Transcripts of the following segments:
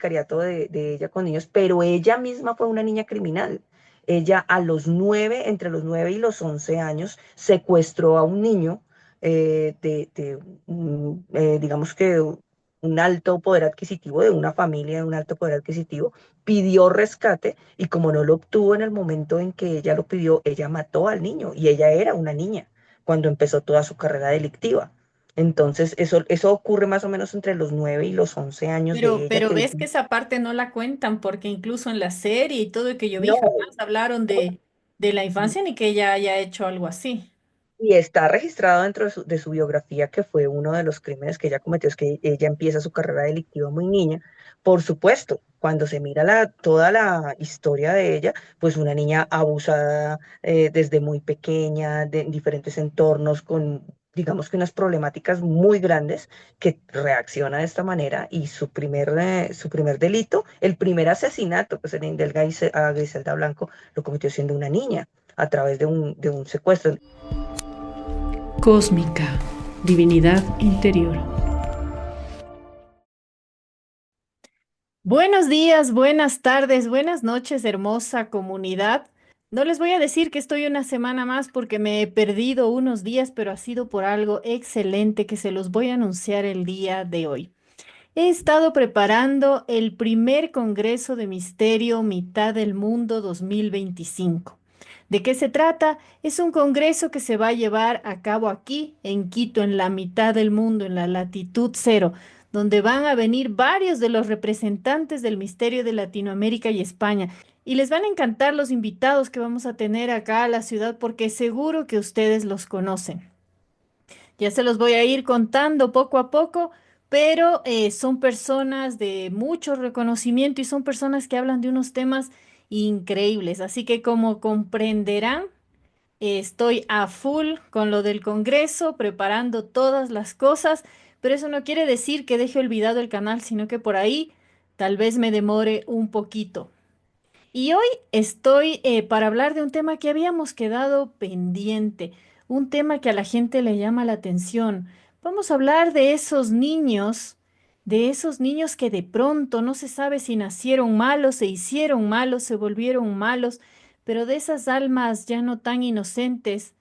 sicariato de ella con niños, pero ella misma fue una niña criminal. Ella a los 9, entre los 9 y los 11 años, secuestró a un niño digamos que un alto poder adquisitivo, de una familia de un alto poder adquisitivo, pidió rescate y como no lo obtuvo en el momento en que ella lo pidió, ella mató al niño y ella era una niña cuando empezó toda su carrera delictiva. Entonces, eso ocurre más o menos entre los 9 y los 11 años de ella, Pero que ves que esa parte no la cuentan porque incluso en la serie y todo lo que yo vi no, jamás hablaron de la infancia ni que ella haya hecho algo así. y está registrado dentro de su biografía que fue uno de los crímenes que ella cometió, es que ella empieza su carrera delictiva muy niña. Por supuesto, cuando se mira toda la historia de ella, pues una niña abusada desde muy pequeña, en diferentes entornos, con digamos que unas problemáticas muy grandes, que reacciona de esta manera y su primer delito, el primer asesinato, pues en del a Griselda Blanco, lo cometió siendo una niña a través de un secuestro. Cósmica, divinidad interior. Buenos días, buenas tardes, buenas noches, hermosa comunidad. No les voy a decir que estoy una semana más porque me he perdido unos días, pero ha sido por algo excelente que se los voy a anunciar el día de hoy. He estado preparando el primer Congreso de Misterio Mitad del Mundo 2025. ¿De qué se trata? Es un congreso que se va a llevar a cabo aquí, en Quito, en la mitad del mundo, en la latitud cero, donde van a venir varios de los representantes del misterio de Latinoamérica y España. Y les van a encantar los invitados que vamos a tener acá a la ciudad porque seguro que ustedes los conocen. Ya se los voy a ir contando poco a poco, pero son personas de mucho reconocimiento y son personas que hablan de unos temas increíbles. Así que como comprenderán, estoy a full con lo del Congreso, preparando todas las cosas, pero eso no quiere decir que deje olvidado el canal, sino que por ahí tal vez me demore un poquito. Y hoy estoy para hablar de un tema que habíamos quedado pendiente, un tema que a la gente le llama la atención. Vamos a hablar de esos niños que de pronto no se sabe si nacieron malos, se hicieron malos, se volvieron malos, pero de esas almas ya no tan inocentes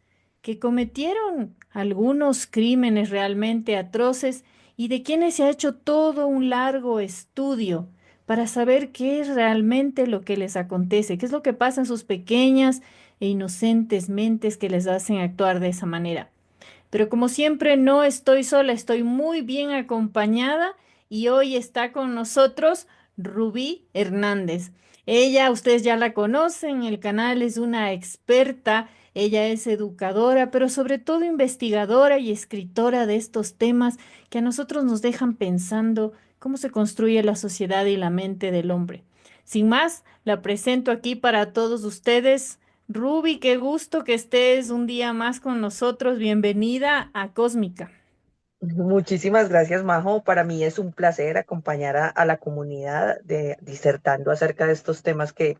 que cometieron algunos crímenes realmente atroces y de quienes se ha hecho todo un largo estudio para saber qué es realmente lo que les acontece, qué es lo que pasa en sus pequeñas e inocentes mentes que les hacen actuar de esa manera. Pero como siempre, no estoy sola, estoy muy bien acompañada y hoy está con nosotros Rubí Hernández. Ella, ustedes ya la conocen, el canal es una experta, ella es educadora, pero sobre todo investigadora y escritora de estos temas que a nosotros nos dejan pensando cómo se construye la sociedad y la mente del hombre. Sin más, la presento aquí para todos ustedes. Ruby, qué gusto que estés un día más con nosotros. Bienvenida a Cósmica. Muchísimas gracias, Majo. Para mí es un placer acompañar a la comunidad disertando acerca de estos temas que,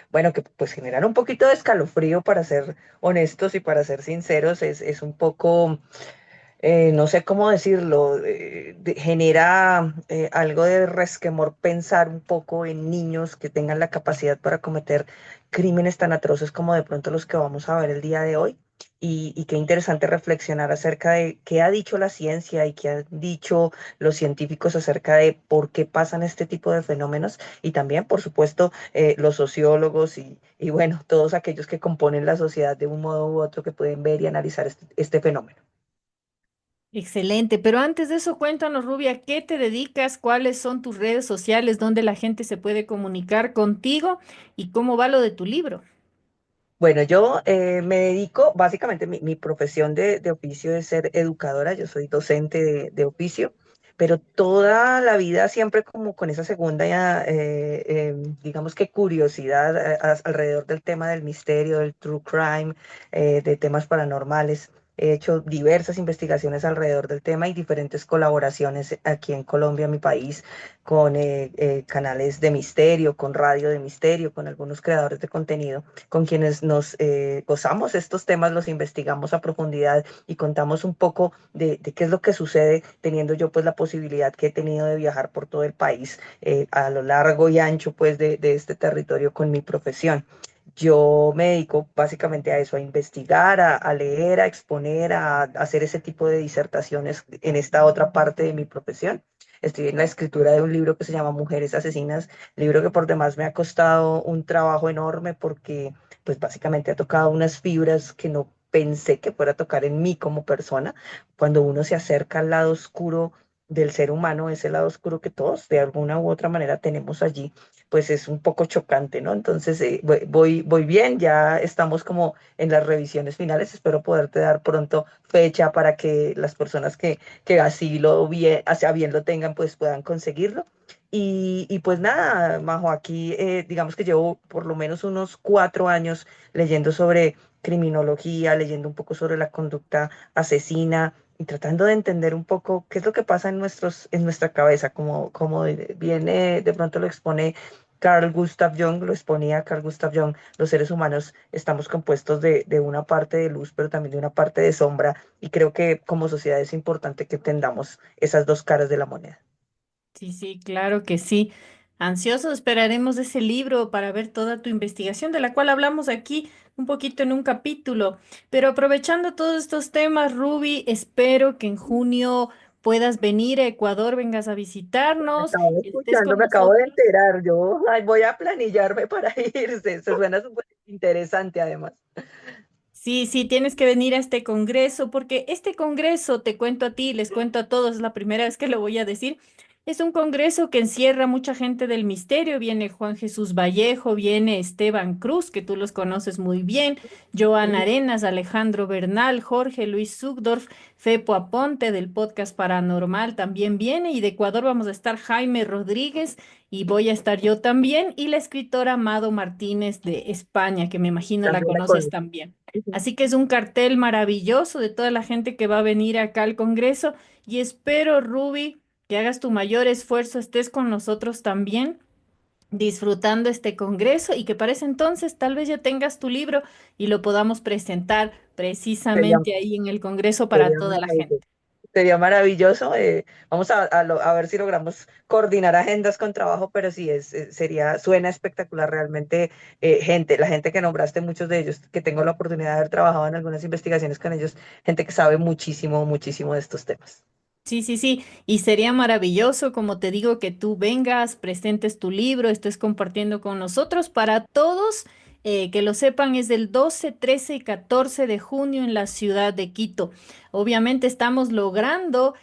bueno, que pues generan un poquito de escalofrío, para ser honestos y para ser sinceros. Es un poco, no sé cómo decirlo, genera algo de resquemor pensar un poco en niños que tengan la capacidad para cometer crímenes tan atroces como de pronto los que vamos a ver el día de hoy. Y qué interesante reflexionar acerca de qué ha dicho la ciencia y qué han dicho los científicos acerca de por qué pasan este tipo de fenómenos y también, por supuesto, los sociólogos y bueno, todos aquellos que componen la sociedad de un modo u otro que pueden ver y analizar este fenómeno. Excelente, pero antes de eso, cuéntanos, Ruby, ¿a qué te dedicas? ¿Cuáles son tus redes sociales donde la gente se puede comunicar contigo? ¿Y cómo va lo de tu libro? Bueno, yo me dedico, básicamente mi profesión de oficio es ser educadora, yo soy docente de oficio, pero toda la vida siempre como con esa segunda, digamos que curiosidad alrededor del tema del misterio, del true crime, de temas paranormales. he hecho diversas investigaciones alrededor del tema y diferentes colaboraciones aquí en Colombia, mi país, con canales de misterio, con radio de misterio, con algunos creadores de contenido, con quienes nos gozamos estos temas, los investigamos a profundidad y contamos un poco de qué es lo que sucede, teniendo yo pues la posibilidad que he tenido de viajar por todo el país a lo largo y ancho pues de este territorio con mi profesión. Yo me dedico básicamente a eso, a investigar, a leer, a exponer, a hacer ese tipo de disertaciones en esta otra parte de mi profesión. Estoy en la escritura de un libro que se llama Mujeres Asesinas, libro que por demás me ha costado un trabajo enorme porque pues básicamente ha tocado unas fibras que no pensé que fuera a tocar en mí como persona. Cuando uno se acerca al lado oscuro del ser humano, ese lado oscuro que todos de alguna u otra manera tenemos allí, pues es un poco chocante, ¿no? Entonces, voy bien, ya estamos como en las revisiones finales, espero poderte dar pronto fecha para que las personas que así lo bien, hacia bien lo tengan, pues puedan conseguirlo. Y pues nada, Majo, aquí digamos que llevo por lo menos unos 4 años leyendo sobre criminología, leyendo un poco sobre la conducta asesina y tratando de entender un poco qué es lo que pasa en nuestra cabeza, como viene, de pronto lo expone Carl Gustav Jung, lo exponía Carl Gustav Jung, los seres humanos estamos compuestos de una parte de luz, pero también de una parte de sombra, y creo que como sociedad es importante que entendamos esas dos caras de la moneda. Sí, sí, claro que sí. Ansiosos esperaremos ese libro para ver toda tu investigación, de la cual hablamos aquí un poquito en un capítulo. Pero aprovechando todos estos temas, Ruby, espero que en junio puedas venir a Ecuador, vengas a Me visitarnos, acabo estés escuchando, con me acabo de nosotros. enterar, yo ay, voy a planillarme para irse, se suena súper interesante además. Sí, sí, tienes que venir a este congreso, porque este congreso, te cuento a ti, les cuento a todos, es la primera vez que lo voy a decir, es un congreso que encierra mucha gente del misterio, viene Juan Jesús Vallejo, viene Esteban Cruz, que tú los conoces muy bien, Joan Arenas, Alejandro Bernal, Jorge Luis Zugdorf, Fepo Aponte del podcast Paranormal también viene, y de Ecuador vamos a estar Jaime Rodríguez, y voy a estar yo también, y la escritora Amado Martínez de España, que me imagino la También la conoces conozco. también. Así que es un cartel maravilloso de toda la gente que va a venir acá al Congreso y espero, Ruby, que hagas tu mayor esfuerzo, estés con nosotros también disfrutando este Congreso y que para ese entonces tal vez ya tengas tu libro y lo podamos presentar Sería, precisamente ahí en el Congreso para sería toda la maravilloso. gente. Sería maravilloso. Vamos a ver si logramos coordinar agendas con trabajo, pero sí, suena espectacular realmente. La gente que nombraste, muchos de ellos, que tengo la oportunidad de haber trabajado en algunas investigaciones con ellos, gente que sabe muchísimo, muchísimo de estos temas. Sí, sí, sí. Y sería maravilloso, como te digo, que tú vengas, presentes tu libro, estés compartiendo con nosotros. Para todos, que lo sepan, es del 12, 13 y 14 de junio en la ciudad de Quito. Obviamente estamos logrando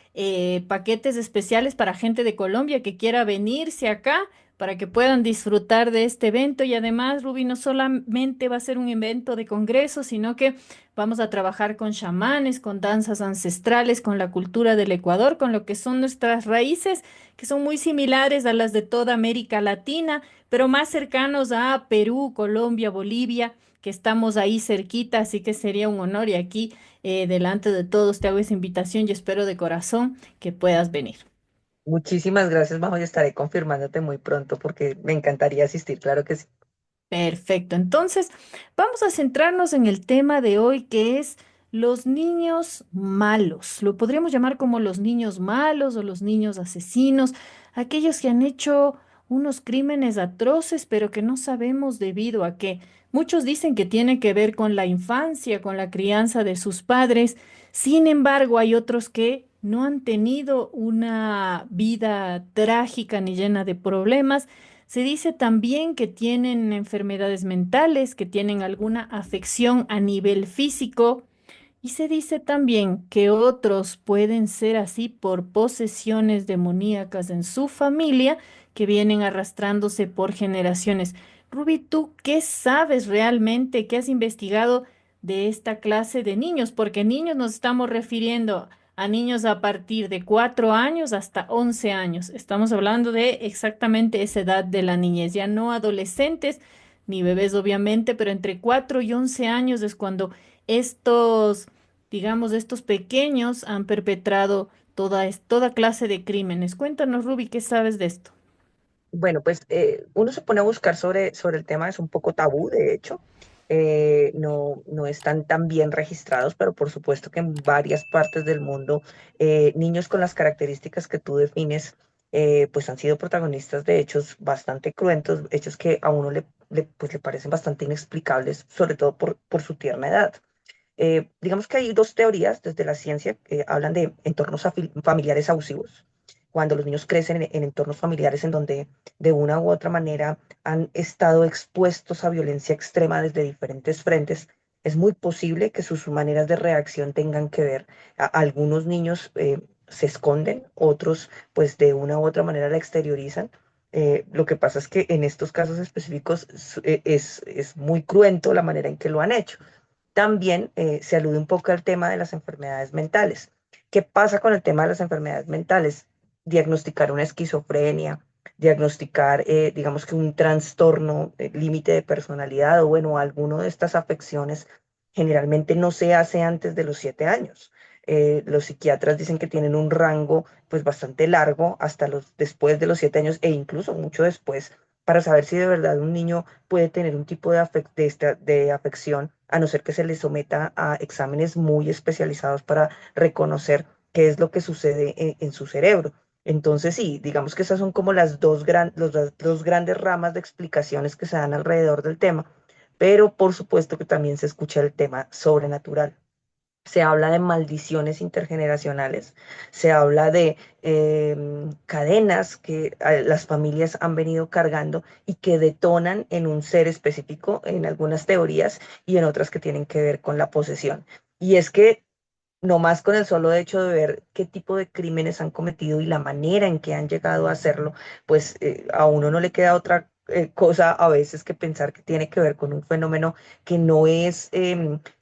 paquetes especiales para gente de Colombia que quiera venirse acá para que puedan disfrutar de este evento. Y además, Ruby, no solamente va a ser un evento de congreso, sino que vamos a trabajar con chamanes, con danzas ancestrales, con la cultura del Ecuador, con lo que son nuestras raíces, que son muy similares a las de toda América Latina, pero más cercanos a Perú, Colombia, Bolivia, que estamos ahí cerquita, así que sería un honor y aquí delante de todos te hago esa invitación y espero de corazón que puedas venir. Muchísimas gracias, Majo, y estaré confirmándote muy pronto porque me encantaría asistir, claro que sí. Perfecto. Entonces, vamos a centrarnos en el tema de hoy, que es los niños malos. Lo podríamos llamar como los niños malos o los niños asesinos, aquellos que han hecho unos crímenes atroces, pero que no sabemos debido a qué. Muchos dicen que tiene que ver con la infancia, con la crianza de sus padres. Sin embargo, hay otros que no han tenido una vida trágica ni llena de problemas. Se dice también que tienen enfermedades mentales, que tienen alguna afección a nivel físico y se dice también que otros pueden ser así por posesiones demoníacas en su familia que vienen arrastrándose por generaciones. Ruby, ¿tú qué sabes realmente? ¿Qué has investigado de esta clase de niños? Porque niños nos estamos refiriendo a niños a partir de 4 años hasta 11 años. Estamos hablando de exactamente esa edad de la niñez, ya no adolescentes ni bebés obviamente, pero entre 4 y 11 años es cuando estos digamos, estos pequeños han perpetrado toda clase de crímenes. Cuéntanos, Ruby, ¿qué sabes de esto? Bueno, pues uno se pone a buscar sobre el tema, es un poco tabú, de hecho. No están tan bien registrados, pero por supuesto que en varias partes del mundo, niños con las características que tú defines, pues han sido protagonistas de hechos bastante cruentos, hechos que a uno pues, le parecen bastante inexplicables, sobre todo por su tierna edad. Digamos que hay dos teorías desde la ciencia que hablan de entornos familiares abusivos. Cuando los niños crecen en entornos familiares en donde de una u otra manera han estado expuestos a violencia extrema desde diferentes frentes, es muy posible que sus maneras de reacción tengan que ver. Algunos niños se esconden, otros pues de una u otra manera la exteriorizan. Lo que pasa es que en estos casos específicos es muy cruento la manera en que lo han hecho. También se alude un poco al tema de las enfermedades mentales. ¿Qué pasa con el tema de las enfermedades mentales? Diagnosticar una esquizofrenia, diagnosticar, digamos que un trastorno límite de personalidad o bueno, alguno de estas afecciones generalmente no se hace antes de los 7 años. Los psiquiatras dicen que tienen un rango pues bastante largo hasta después de los 7 años e incluso mucho después para saber si de verdad un niño puede tener un tipo de afección, a no ser que se le someta a exámenes muy especializados para reconocer qué es lo que sucede en su cerebro. Entonces, sí, digamos que esas son como las dos grandes ramas de explicaciones que se dan alrededor del tema, pero por supuesto que también se escucha el tema sobrenatural. Se habla de maldiciones intergeneracionales, se habla de cadenas que las familias han venido cargando y que detonan en un ser específico, en algunas teorías y en otras que tienen que ver con la posesión. Y es que no más con el solo hecho de ver qué tipo de crímenes han cometido y la manera en que han llegado a hacerlo, pues a uno no le queda otra cosa a veces que pensar que tiene que ver con un fenómeno que no es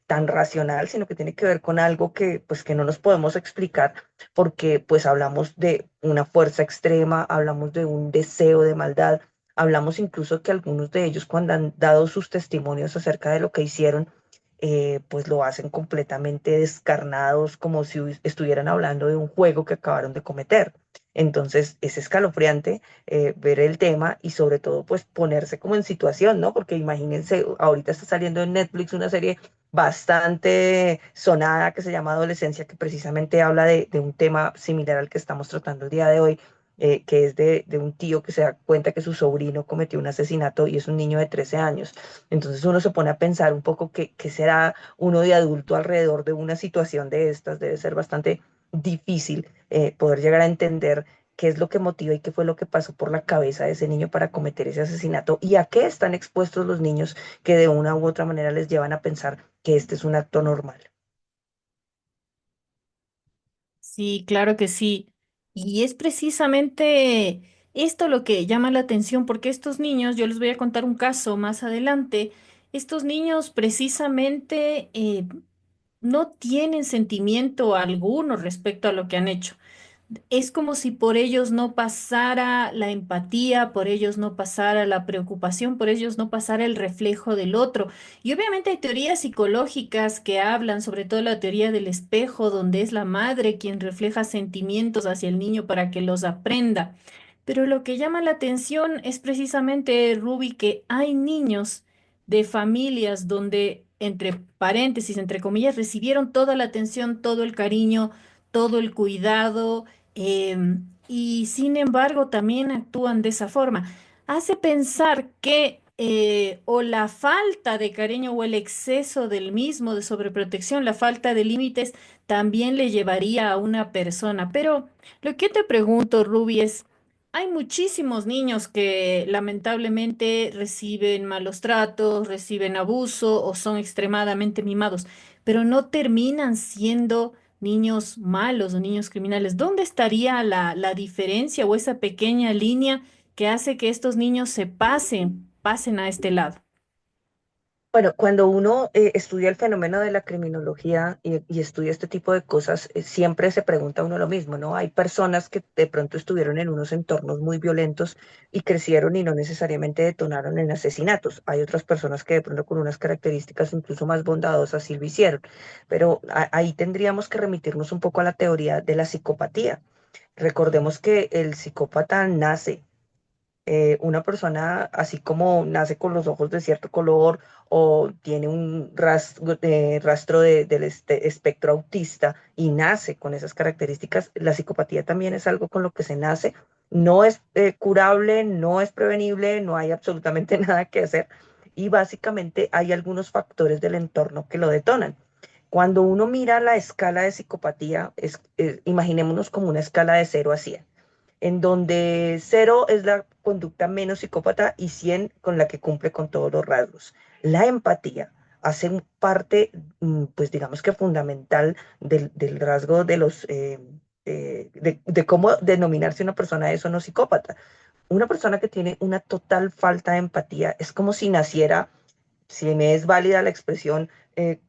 tan racional, sino que tiene que ver con algo que pues que no nos podemos explicar porque pues hablamos de una fuerza extrema, hablamos de un deseo de maldad, hablamos incluso que algunos de ellos cuando han dado sus testimonios acerca de lo que hicieron, pues lo hacen completamente descarnados, como si estuvieran hablando de un juego que acabaron de cometer. Entonces es escalofriante ver el tema y sobre todo pues ponerse como en situación, ¿no? Porque imagínense, ahorita está saliendo en Netflix una serie bastante sonada que se llama Adolescencia, que precisamente habla de un tema similar al que estamos tratando el día de hoy, que es de un tío que se da cuenta que su sobrino cometió un asesinato y es un niño de 13 años. Entonces uno se pone a pensar un poco qué será uno de adulto alrededor de una situación de estas. Debe ser bastante difícil poder llegar a entender qué es lo que motiva y qué fue lo que pasó por la cabeza de ese niño para cometer ese asesinato y a qué están expuestos los niños que de una u otra manera les llevan a pensar que este es un acto normal. Sí, claro que sí. Y es precisamente esto lo que llama la atención, porque estos niños, yo les voy a contar un caso más adelante, estos niños precisamente no tienen sentimiento alguno respecto a lo que han hecho. Es como si por ellos no pasara la empatía, por ellos no pasara la preocupación, por ellos no pasara el reflejo del otro. Y obviamente hay teorías psicológicas que hablan, sobre todo la teoría del espejo, donde es la madre quien refleja sentimientos hacia el niño para que los aprenda. Pero lo que llama la atención es precisamente, Ruby, que hay niños de familias donde, entre paréntesis, entre comillas, recibieron toda la atención, todo el cariño, todo el cuidado, y sin embargo también actúan de esa forma. Hace pensar que o la falta de cariño o el exceso del mismo, de sobreprotección, la falta de límites, también le llevaría a una persona. Pero lo que te pregunto, Ruby, es, hay muchísimos niños que lamentablemente reciben malos tratos, reciben abuso o son extremadamente mimados, pero no terminan siendo niños malos o niños criminales. ¿Dónde estaría la diferencia o esa pequeña línea que hace que estos niños pasen a este lado? Bueno, cuando uno estudia el fenómeno de la criminología y estudia este tipo de cosas, siempre se pregunta uno lo mismo, ¿no? Hay personas que de pronto estuvieron en unos entornos muy violentos y crecieron y no necesariamente detonaron en asesinatos. Hay otras personas que de pronto con unas características incluso más bondadosas sí lo hicieron. Pero ahí tendríamos que remitirnos un poco a la teoría de la psicopatía. Recordemos que el psicópata nace una persona así como nace con los ojos de cierto color o tiene un rastro del espectro autista y nace con esas características, la psicopatía también es algo con lo que se nace. No es curable, no es prevenible, no hay absolutamente nada que hacer y básicamente hay algunos factores del entorno que lo detonan. Cuando uno mira la escala de psicopatía, imaginémonos como una escala de 0 a 100 en donde 0 es la conducta menos psicópata y 100 con la que cumple con todos los rasgos. La empatía hace parte, pues digamos que fundamental del rasgo de de cómo denominarse una persona es o no psicópata. Una persona que tiene una total falta de empatía es como si naciera, si me es válida la expresión,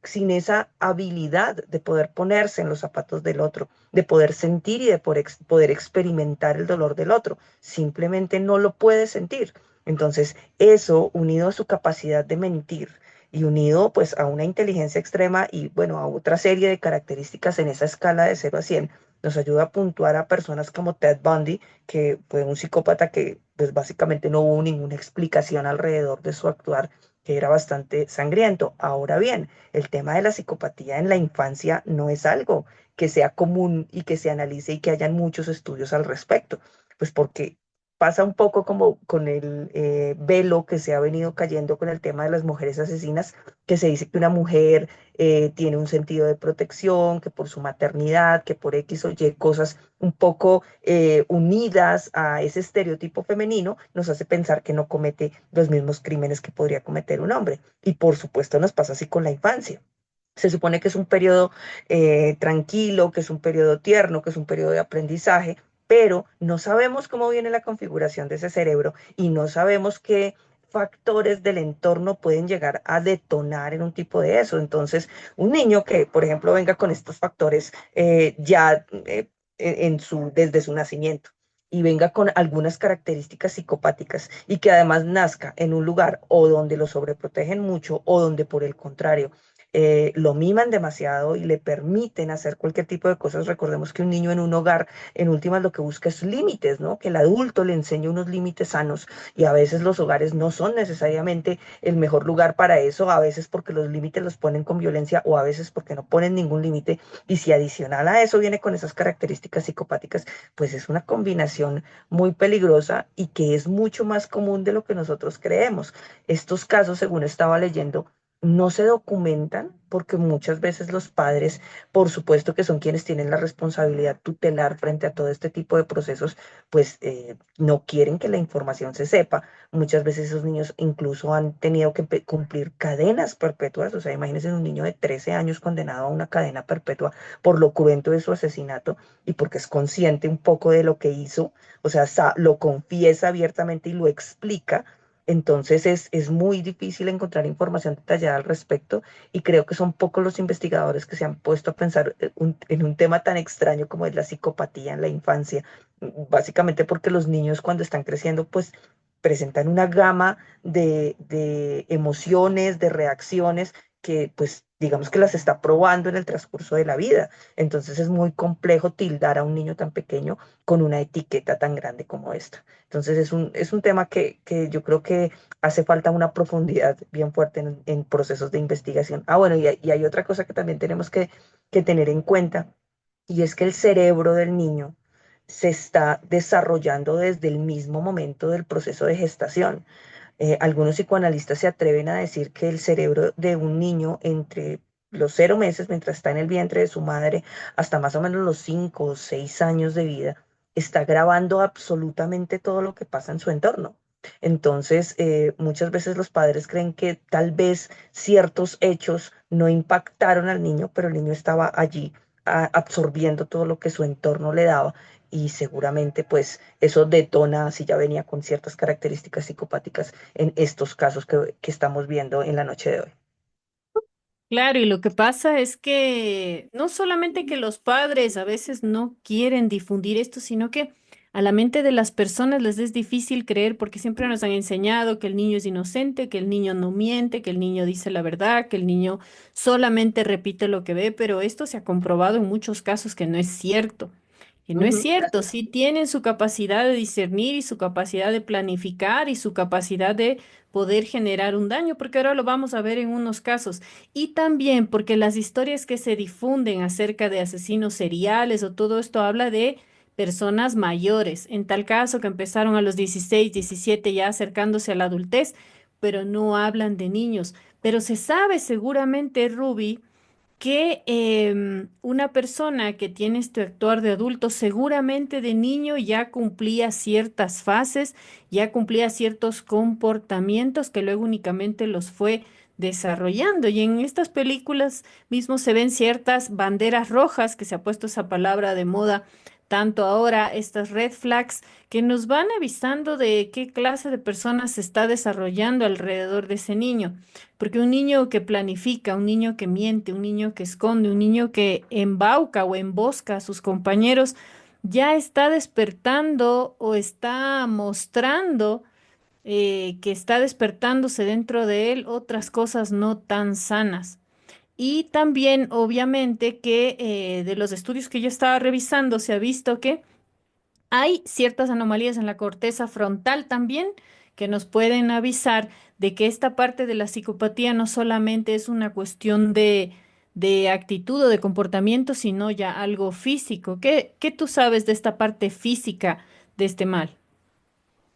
sin esa habilidad de poder ponerse en los zapatos del otro, de poder sentir y de poder experimentar el dolor del otro. Simplemente no lo puede sentir. Entonces, eso unido a su capacidad de mentir y unido pues a una inteligencia extrema y bueno, a otra serie de características en esa escala de 0 a 100, nos ayuda a puntuar a personas como Ted Bundy, que fue un psicópata que pues básicamente no hubo ninguna explicación alrededor de su actuar, que era bastante sangriento. Ahora bien, el tema de la psicopatía en la infancia no es algo que sea común y que se analice y que hayan muchos estudios al respecto, pues porque pasa un poco como con el velo que se ha venido cayendo con el tema de las mujeres asesinas, que se dice que una mujer tiene un sentido de protección, que por su maternidad, que por X o Y cosas un poco unidas a ese estereotipo femenino, nos hace pensar que no comete los mismos crímenes que podría cometer un hombre. Y por supuesto nos pasa así con la infancia. Se supone que es un periodo tranquilo, que es un periodo tierno, que es un periodo de aprendizaje, pero no sabemos cómo viene la configuración de ese cerebro y no sabemos qué factores del entorno pueden llegar a detonar en un tipo de eso. Entonces, un niño que, por ejemplo, venga con estos factores desde su nacimiento y venga con algunas características psicopáticas y que además nazca en un lugar o donde lo sobreprotegen mucho o donde por el contrario lo miman demasiado y le permiten hacer cualquier tipo de cosas. Recordemos que un niño en un hogar, en últimas, lo que busca es límites, ¿no? Que el adulto le enseñe unos límites sanos y a veces los hogares no son necesariamente el mejor lugar para eso, a veces porque los límites los ponen con violencia o a veces porque no ponen ningún límite. Y si adicional a eso viene con esas características psicopáticas, pues es una combinación muy peligrosa y que es mucho más común de lo que nosotros creemos. Estos casos, según estaba leyendo, no se documentan porque muchas veces los padres, por supuesto que son quienes tienen la responsabilidad tutelar frente a todo este tipo de procesos, pues no quieren que la información se sepa. Muchas veces esos niños incluso han tenido que cumplir cadenas perpetuas, o sea, imagínense un niño de 13 años condenado a una cadena perpetua por lo cruento de su asesinato y porque es consciente un poco de lo que hizo, o sea, lo confiesa abiertamente y lo explica. Entonces es muy difícil encontrar información detallada al respecto y creo que son pocos los investigadores que se han puesto a pensar en un tema tan extraño como es la psicopatía en la infancia, básicamente porque los niños cuando están creciendo pues presentan una gama de emociones, de reacciones que pues digamos que las está probando en el transcurso de la vida. Entonces es muy complejo tildar a un niño tan pequeño con una etiqueta tan grande como esta. Entonces es un tema que yo creo que hace falta una profundidad bien fuerte en procesos de investigación. Ah, bueno, y hay otra cosa que también tenemos que tener en cuenta, y es que el cerebro del niño se está desarrollando desde el mismo momento del proceso de gestación. Algunos psicoanalistas se atreven a decir que el cerebro de un niño entre los 0 meses, mientras está en el vientre de su madre, hasta más o menos los 5 o 6 años de vida, está grabando absolutamente todo lo que pasa en su entorno. Entonces, muchas veces los padres creen que tal vez ciertos hechos no impactaron al niño, pero el niño estaba allí absorbiendo todo lo que su entorno le daba y seguramente pues eso detona, si ya venía con ciertas características psicopáticas en estos casos que estamos viendo en la noche de hoy. Claro, y lo que pasa es que no solamente que los padres a veces no quieren difundir esto, sino que a la mente de las personas les es difícil creer porque siempre nos han enseñado que el niño es inocente, que el niño no miente, que el niño dice la verdad, que el niño solamente repite lo que ve, pero esto se ha comprobado en muchos casos que no es cierto. Que no es Ujú. cierto, sí tienen su capacidad de discernir y su capacidad de planificar y su capacidad de poder generar un daño, porque ahora lo vamos a ver en unos casos. Y también porque las historias que se difunden acerca de asesinos seriales o todo esto habla de personas mayores, en tal caso que empezaron a los 16, 17 ya acercándose a la adultez, pero no hablan de niños. Pero se sabe seguramente, Ruby, que una persona que tiene este actuar de adulto seguramente de niño ya cumplía ciertas fases, ya cumplía ciertos comportamientos que luego únicamente los fue desarrollando. Y en estas películas mismo se ven ciertas banderas rojas, que se ha puesto esa palabra de moda tanto ahora, estas red flags que nos van avisando de qué clase de personas se está desarrollando alrededor de ese niño. Porque un niño que planifica, un niño que miente, un niño que esconde, un niño que embauca o embosca a sus compañeros, ya está despertando o está mostrando que está despertándose dentro de él otras cosas no tan sanas. Y también, obviamente, que de los estudios que yo estaba revisando, se ha visto que hay ciertas anomalías en la corteza frontal también que nos pueden avisar de que esta parte de la psicopatía no solamente es una cuestión de actitud o de comportamiento, sino ya algo físico. ¿Qué tú sabes de esta parte física de este mal?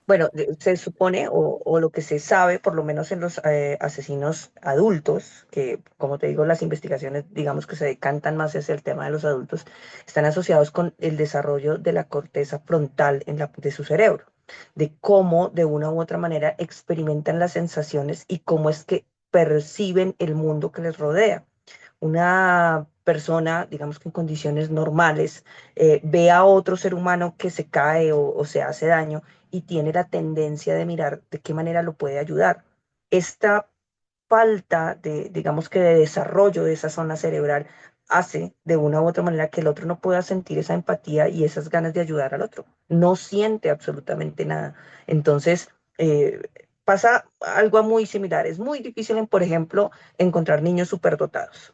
Bueno, se supone, o lo que se sabe, por lo menos en los asesinos adultos, que como te digo, las investigaciones, digamos que se decantan más hacia el tema de los adultos, están asociados con el desarrollo de la corteza frontal de su cerebro, de cómo de una u otra manera experimentan las sensaciones y cómo es que perciben el mundo que les rodea. Una persona, digamos que en condiciones normales, ve a otro ser humano que se cae o se hace daño y tiene la tendencia de mirar de qué manera lo puede ayudar. Esta falta de, digamos que de desarrollo de esa zona cerebral hace de una u otra manera que el otro no pueda sentir esa empatía y esas ganas de ayudar al otro. No siente absolutamente nada. Entonces, pasa algo muy similar. Es muy difícil, por ejemplo, encontrar niños superdotados.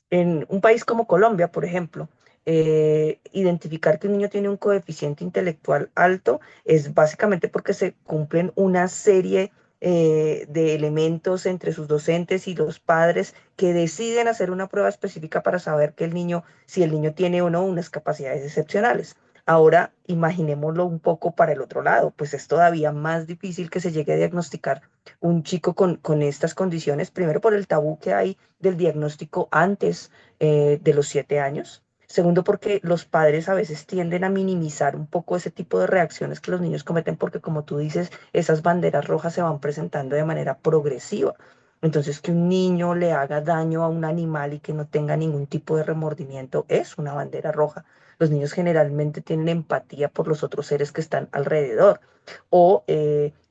En un país como Colombia, por ejemplo, identificar que un niño tiene un coeficiente intelectual alto es básicamente porque se cumplen una serie de elementos entre sus docentes y los padres que deciden hacer una prueba específica para saber que el niño, si el niño tiene o no unas capacidades excepcionales. Ahora, imaginémoslo un poco para el otro lado, pues es todavía más difícil que se llegue a diagnosticar un chico con estas condiciones, primero por el tabú que hay del diagnóstico antes de los 7 años. Segundo, porque los padres a veces tienden a minimizar un poco ese tipo de reacciones que los niños cometen, porque como tú dices, esas banderas rojas se van presentando de manera progresiva. Entonces, que un niño le haga daño a un animal y que no tenga ningún tipo de remordimiento es una bandera roja. Los niños generalmente tienen empatía por los otros seres que están alrededor. O,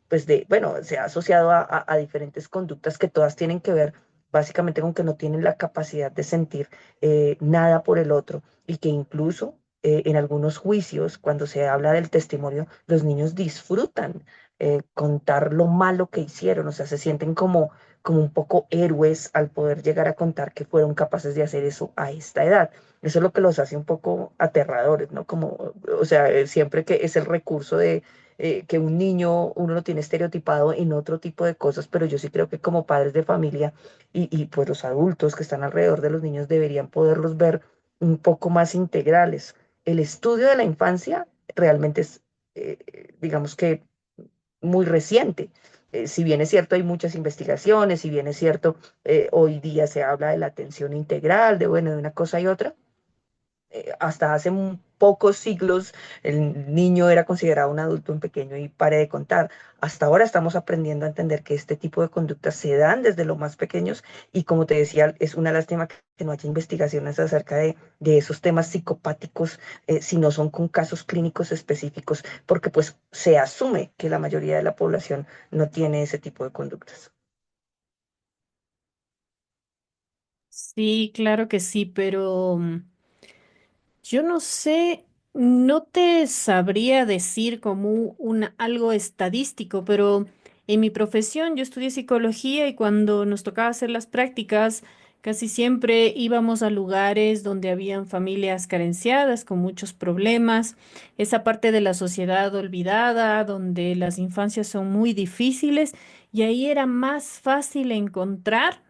pues, bueno, se ha asociado a diferentes conductas que todas tienen que ver básicamente con que no tienen la capacidad de sentir nada por el otro y que incluso en algunos juicios, cuando se habla del testimonio, los niños disfrutan contar lo malo que hicieron, o sea, se sienten como un poco héroes al poder llegar a contar que fueron capaces de hacer eso a esta edad. Eso es lo que los hace un poco aterradores, ¿no? Como, o sea, siempre que es el recurso de que un niño, uno lo tiene estereotipado en otro tipo de cosas, pero yo sí creo que como padres de familia pues los adultos que están alrededor de los niños deberían poderlos ver un poco más integrales. El estudio de la infancia realmente es, digamos que, muy reciente. Si bien es cierto, hay muchas investigaciones, si bien es cierto, hoy día se habla de la atención integral, de, bueno, de una cosa y otra, hasta hace pocos siglos el niño era considerado un adulto en pequeño y pare de contar. Hasta ahora estamos aprendiendo a entender que este tipo de conductas se dan desde los más pequeños y como te decía, es una lástima que no haya investigaciones acerca de esos temas psicopáticos si no son con casos clínicos específicos, porque pues se asume que la mayoría de la población no tiene ese tipo de conductas. Sí, claro que sí, pero yo no sé, no te sabría decir como algo estadístico, pero en mi profesión yo estudié psicología y cuando nos tocaba hacer las prácticas, casi siempre íbamos a lugares donde habían familias carenciadas con muchos problemas, esa parte de la sociedad olvidada, donde las infancias son muy difíciles y ahí era más fácil encontrar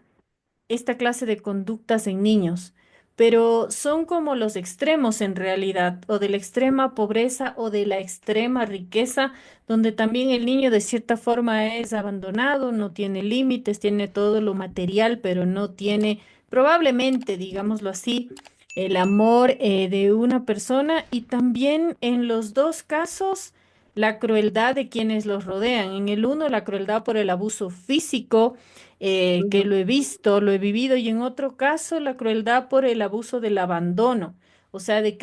esta clase de conductas en niños, pero son como los extremos en realidad, o de la extrema pobreza o de la extrema riqueza, donde también el niño de cierta forma es abandonado, no tiene límites, tiene todo lo material, pero no tiene probablemente, digámoslo así, el amor de una persona y también en los dos casos la crueldad de quienes los rodean. En el uno, la crueldad por el abuso físico que Ujú. lo he visto, lo he vivido, y en otro caso la crueldad por el abuso del abandono, o sea, de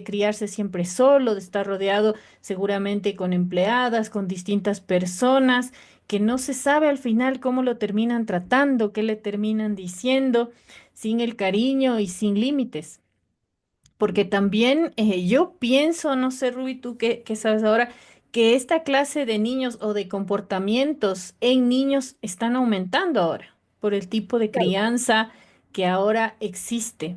criarse siempre solo, de estar rodeado seguramente con empleadas, con distintas personas, que no se sabe al final cómo lo terminan tratando, qué le terminan diciendo, sin el cariño y sin límites. Porque también yo pienso, no sé, Rubí, tú qué sabes ahora, que esta clase de niños o de comportamientos en niños están aumentando ahora por el tipo de Claro. crianza que ahora existe.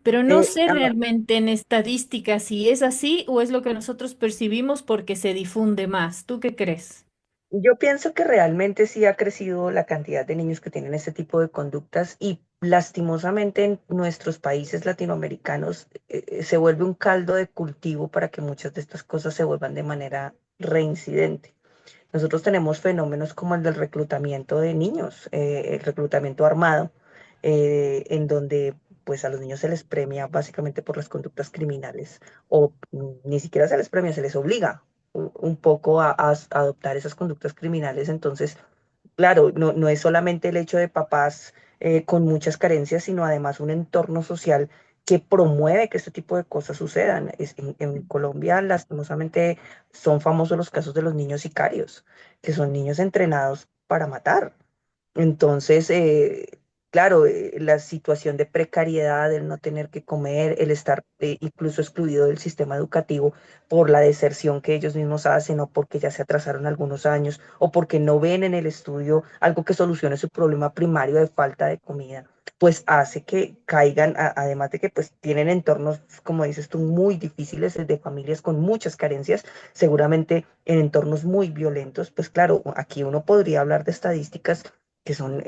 Pero no sé A ver, realmente en estadística si es así o es lo que nosotros percibimos porque se difunde más. ¿Tú qué crees? yo pienso que realmente sí ha crecido la cantidad de niños que tienen este tipo de conductas y lastimosamente en nuestros países latinoamericanos se vuelve un caldo de cultivo para que muchas de estas cosas se vuelvan de manera reincidente. Nosotros tenemos fenómenos como el del reclutamiento de niños, el reclutamiento armado, en donde pues a los niños se les premia básicamente por las conductas criminales o ni siquiera se les premia, se les obliga un poco a adoptar esas conductas criminales. Entonces, claro, no es solamente el hecho de papás con muchas carencias, sino además un entorno social que promueve que este tipo de cosas sucedan. En Colombia, lastimosamente, son famosos los casos de los niños sicarios, que son niños entrenados para matar. Entonces, claro, la situación de precariedad, el no tener que comer, el estar incluso excluido del sistema educativo por la deserción que ellos mismos hacen o porque ya se atrasaron algunos años o porque no ven en el estudio algo que solucione su problema primario de falta de comida, pues hace que caigan, además de que pues tienen entornos, como dices tú, muy difíciles de familias con muchas carencias, seguramente en entornos muy violentos, pues claro, aquí uno podría hablar de estadísticas que son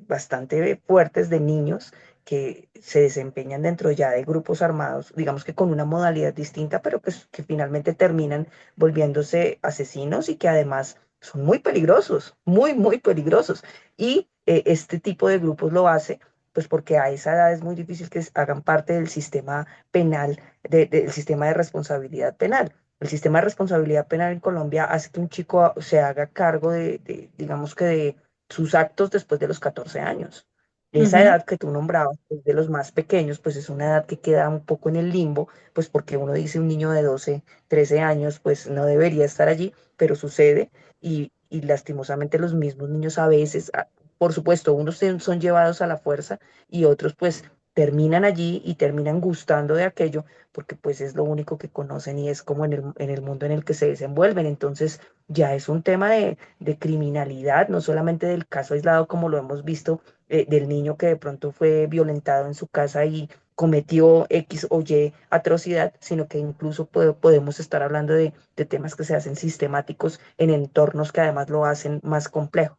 bastante fuertes de niños que se desempeñan dentro ya de grupos armados, digamos que con una modalidad distinta, pero que finalmente terminan volviéndose asesinos y que además son muy peligrosos, muy peligrosos. Y este tipo de grupos lo hace pues porque a esa edad es muy difícil que hagan parte del sistema penal, del sistema de responsabilidad penal. El sistema de responsabilidad penal en Colombia hace que un chico se haga cargo digamos que de sus actos después de los 14 años. Esa Ujú. edad que tú nombrabas, pues, de los más pequeños, pues es una edad que queda un poco en el limbo, pues porque uno dice un niño de 12 13 años, pues no debería estar allí, pero sucede y lastimosamente los mismos niños a veces, por supuesto, unos son llevados a la fuerza y otros pues terminan allí y terminan gustando de aquello porque pues es lo único que conocen y es como en el mundo en el que se desenvuelven. Entonces ya es un tema de criminalidad, no solamente del caso aislado como lo hemos visto, del niño que de pronto fue violentado en su casa y cometió X o Y atrocidad, sino que incluso podemos estar hablando de temas que se hacen sistemáticos en entornos que además lo hacen más complejo.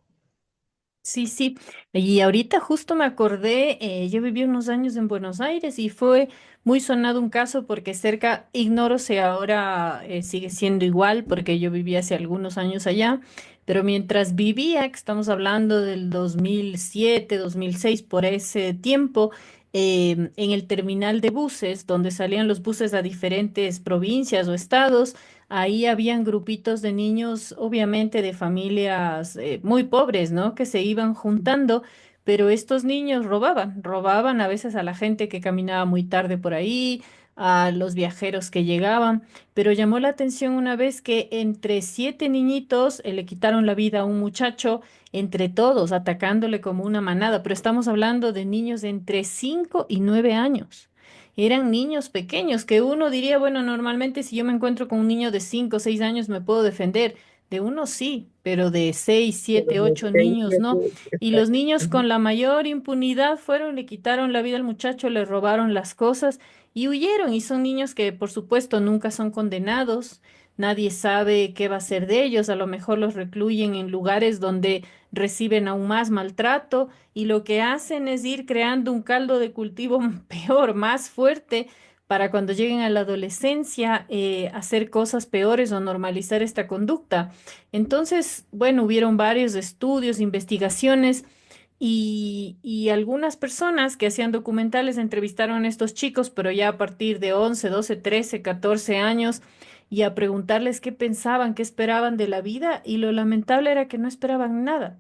Sí, sí. Y ahorita justo me acordé, yo viví unos años en Buenos Aires y fue muy sonado un caso porque cerca, ignoro si ahora sigue siendo igual, porque yo viví hace algunos años allá, pero mientras vivía, que estamos hablando del 2007, 2006, por ese tiempo, en el terminal de buses, donde salían los buses a diferentes provincias o estados. Ahí habían grupitos de niños, obviamente de familias muy pobres, ¿no? Que se iban juntando, pero estos niños robaban a veces a la gente que caminaba muy tarde por ahí, a los viajeros que llegaban. Pero llamó la atención una vez que entre 7 niñitos le quitaron la vida a un muchacho, entre todos, atacándole como una manada, pero estamos hablando de niños de entre 5 y 9 años. Eran niños pequeños que uno diría, bueno, normalmente si yo me encuentro con un niño de 5 o 6 años me puedo defender. De uno sí, pero de 6 Pero 7 de 8 seis, niños no. siete, Y los exacto. niños Ujú. con la mayor impunidad fueron, le quitaron la vida al muchacho, le robaron las cosas y huyeron. Y son niños que, por supuesto, nunca son condenados. Nadie sabe qué va a ser de ellos. A lo mejor los recluyen en lugares donde reciben aún más maltrato y lo que hacen es ir creando un caldo de cultivo peor, más fuerte, para cuando lleguen a la adolescencia hacer cosas peores o normalizar esta conducta. Entonces, bueno, hubieron varios estudios, investigaciones. Y algunas personas que hacían documentales entrevistaron a estos chicos, pero ya a partir de 11 12 13 14 años, y a preguntarles qué pensaban, qué esperaban de la vida, y lo lamentable era que no esperaban nada.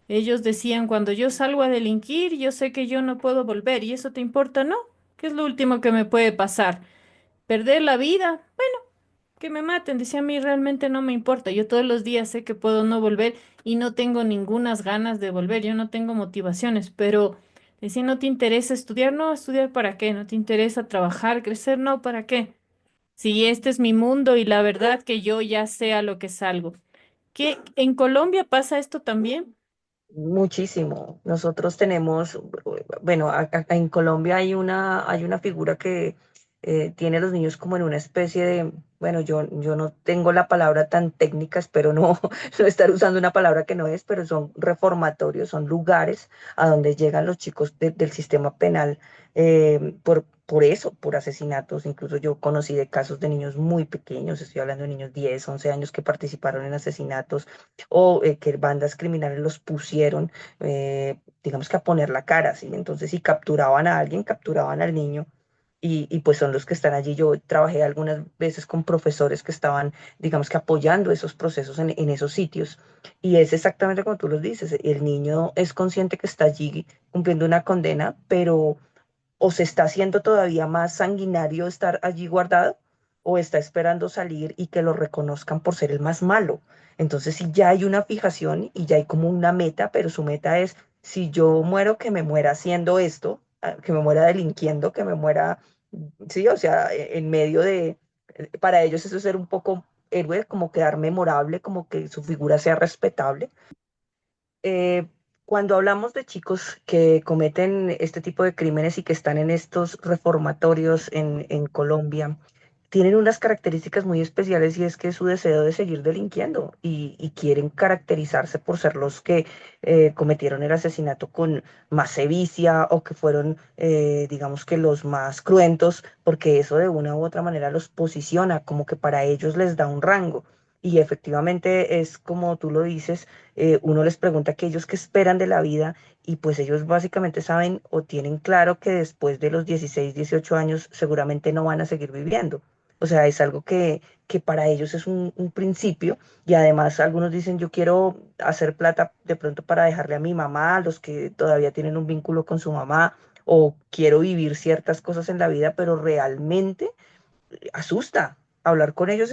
Ellos decían, cuando yo salgo a delinquir, yo sé que yo no puedo volver, ¿y eso te importa? No, ¿qué es lo último que me puede pasar? ¿Perder la vida? Que me maten, decía, a mí realmente no me importa, yo todos los días sé que puedo no volver y no tengo ningunas ganas de volver, yo no tengo motivaciones, pero decía, ¿no te interesa estudiar? No, ¿estudiar para qué? ¿No te interesa trabajar, crecer? No, ¿para qué? Si este es mi mundo y la verdad que yo ya sé a lo que salgo. ¿Qué en Colombia pasa esto también? Muchísimo. Nosotros tenemos, bueno, en Colombia hay una figura que tiene a los niños como en una especie de, bueno, yo no tengo la palabra tan técnica, espero no, no estar usando una palabra que no es, pero son reformatorios, son lugares a donde llegan los chicos del sistema penal por eso, por asesinatos. Incluso yo conocí de casos de niños muy pequeños, estoy hablando de niños 10 11 años que participaron en asesinatos o que bandas criminales los pusieron, digamos que a poner la cara, ¿sí? Entonces, si capturaban a alguien, capturaban al niño. Y pues son los que están allí. Yo trabajé algunas veces con profesores que estaban, digamos que apoyando esos procesos en esos sitios. Y es exactamente como tú los dices. El niño es consciente que está allí cumpliendo una condena, pero o se está haciendo todavía más sanguinario estar allí guardado, o está esperando salir y que lo reconozcan por ser el más malo. Entonces, si ya hay una fijación y ya hay como una meta, pero su meta es, si yo muero, que me muera haciendo esto, que me muera delinquiendo, que me muera, sí, o sea, en medio de, para ellos eso es ser un poco héroe, como quedar memorable, como que su figura sea respetable. Cuando hablamos de chicos que cometen este tipo de crímenes y que están en estos reformatorios en Colombia, tienen unas características muy especiales y es que es su deseo de seguir delinquiendo y quieren caracterizarse por ser los que cometieron el asesinato con más sevicia o que fueron, digamos que los más cruentos, porque eso de una u otra manera los posiciona como que para ellos les da un rango. Y efectivamente es como tú lo dices, uno les pregunta que ellos qué esperan de la vida y pues ellos básicamente saben o tienen claro que después de los 16 18 años seguramente no van a seguir viviendo. O sea, es algo que para ellos es un principio y además algunos dicen yo quiero hacer plata de pronto para dejarle a mi mamá, a los que todavía tienen un vínculo con su mamá, o quiero vivir ciertas cosas en la vida, pero realmente asusta. Hablar con ellos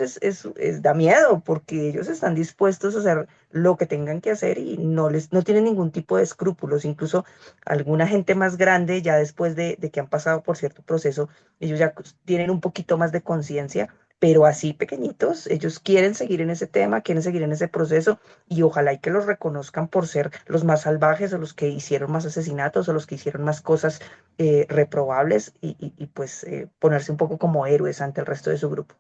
da miedo porque ellos están dispuestos a hacer lo que tengan que hacer y no tienen ningún tipo de escrúpulos. Incluso alguna gente más grande, ya después de que han pasado por cierto proceso, ellos ya tienen un poquito más de conciencia, pero así pequeñitos, ellos quieren seguir en ese tema, quieren seguir en ese proceso y ojalá y que los reconozcan por ser los más salvajes o los que hicieron más asesinatos o los que hicieron más cosas reprobables y pues ponerse un poco como héroes ante el resto de su grupo.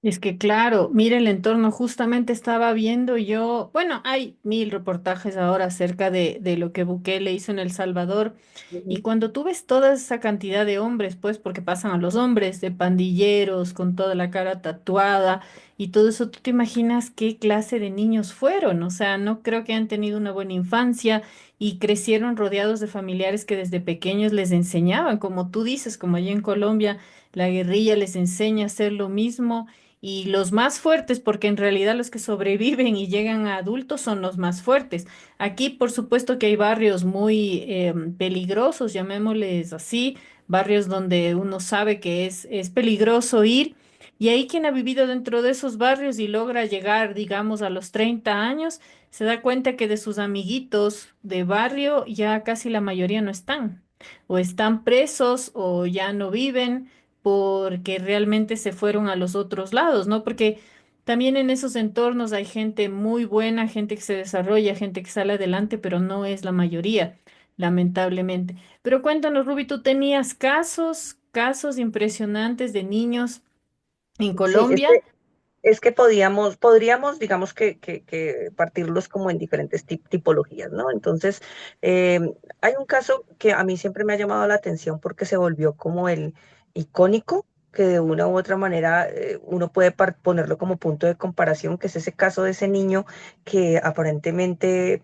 Es que claro, mira el entorno, justamente estaba viendo yo, bueno, hay mil reportajes ahora acerca de lo que Bukele hizo en El Salvador, y Ujú. cuando tú ves toda esa cantidad de hombres, pues porque pasan a los hombres, de pandilleros, con toda la cara tatuada, y todo eso, ¿tú te imaginas qué clase de niños fueron? O sea, no creo que han tenido una buena infancia y crecieron rodeados de familiares que desde pequeños les enseñaban, como tú dices, como allá en Colombia, la guerrilla les enseña a hacer lo mismo. Y los más fuertes, porque en realidad los que sobreviven y llegan a adultos son los más fuertes. Aquí, por supuesto que hay barrios muy peligrosos, llamémosles así, barrios donde uno sabe que es peligroso ir. Y ahí quien ha vivido dentro de esos barrios y logra llegar, digamos, a los 30 años, se da cuenta que de sus amiguitos de barrio ya casi la mayoría no están. O están presos o ya no viven porque realmente se fueron a los otros lados, ¿no? Porque también en esos entornos hay gente muy buena, gente que se desarrolla, gente que sale adelante, pero no es la mayoría, lamentablemente. Pero cuéntanos, Ruby, ¿tú tenías casos impresionantes de niños en Sí, Colombia? es que podríamos, digamos que partirlos como en diferentes tipologías, ¿no? Entonces, eh, hay un caso que a mí siempre me ha llamado la atención porque se volvió como el icónico, que de una u otra manera uno puede ponerlo como punto de comparación, que es ese caso de ese niño que aparentemente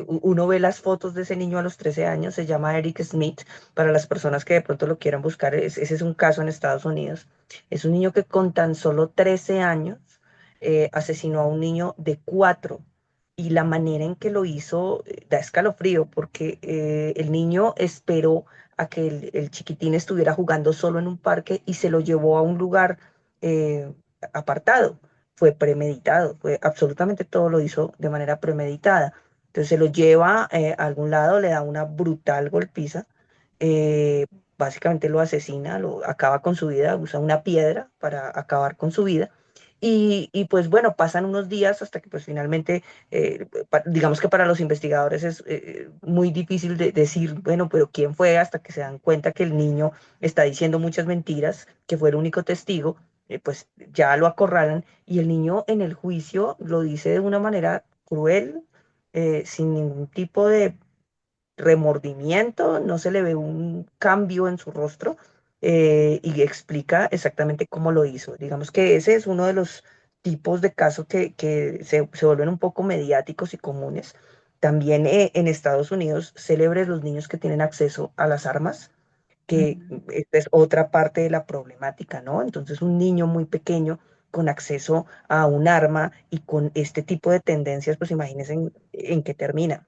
uno ve las fotos de ese niño a los 13 años, se llama Eric Smith, para las personas que de pronto lo quieran buscar, ese es un caso en Estados Unidos. Es un niño que con tan solo 13 años asesinó a un niño de 4 y la manera en que lo hizo da escalofrío porque el niño esperó a que el chiquitín estuviera jugando solo en un parque y se lo llevó a un lugar eh, apartado. Fue premeditado, fue absolutamente todo lo hizo de manera premeditada. Entonces se lo lleva a algún lado, le da una brutal golpiza, eh, básicamente lo asesina, lo acaba con su vida, usa una piedra para acabar con su vida. Y pues bueno, pasan unos días hasta que pues finalmente, digamos que para los investigadores es muy difícil de decir, bueno, pero ¿quién fue? Hasta que se dan cuenta que el niño está diciendo muchas mentiras, que fue el único testigo, pues ya lo acorralan y el niño en el juicio lo dice de una manera cruel, sin ningún tipo de remordimiento, no se le ve un cambio en su rostro, y explica exactamente cómo lo hizo. Digamos que ese es uno de los tipos de casos que se vuelven un poco mediáticos y comunes. También en Estados Unidos, célebres los niños que tienen acceso a las armas, que Mm. esta es otra parte de la problemática, ¿no? Entonces, un niño muy pequeño con acceso a un arma y con este tipo de tendencias, pues imagínense en qué termina.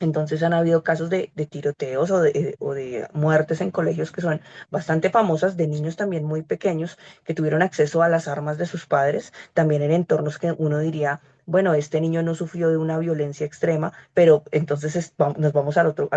Entonces han habido casos de tiroteos o de muertes en colegios que son bastante famosas, de niños también muy pequeños que tuvieron acceso a las armas de sus padres, también en entornos que uno diría, bueno, este niño no sufrió de una violencia extrema, pero entonces nos vamos al otro,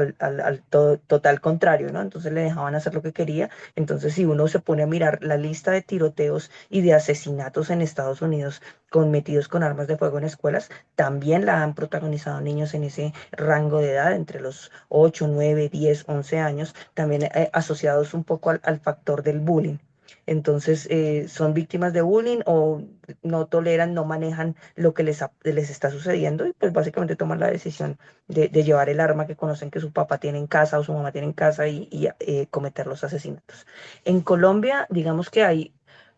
total contrario, ¿no? Entonces le dejaban hacer lo que quería. Entonces, si uno se pone a mirar la lista de tiroteos y de asesinatos en Estados Unidos cometidos con armas de fuego en escuelas, también la han protagonizado niños en ese rango de edad, entre los 8 9 10 11 años, también asociados un poco al factor del bullying. Entonces, son víctimas de bullying o no toleran, no manejan lo que les está sucediendo y pues básicamente toman la decisión de llevar el arma que conocen que su papá tiene en casa o su mamá tiene en casa y cometer los asesinatos. En Colombia, digamos que hay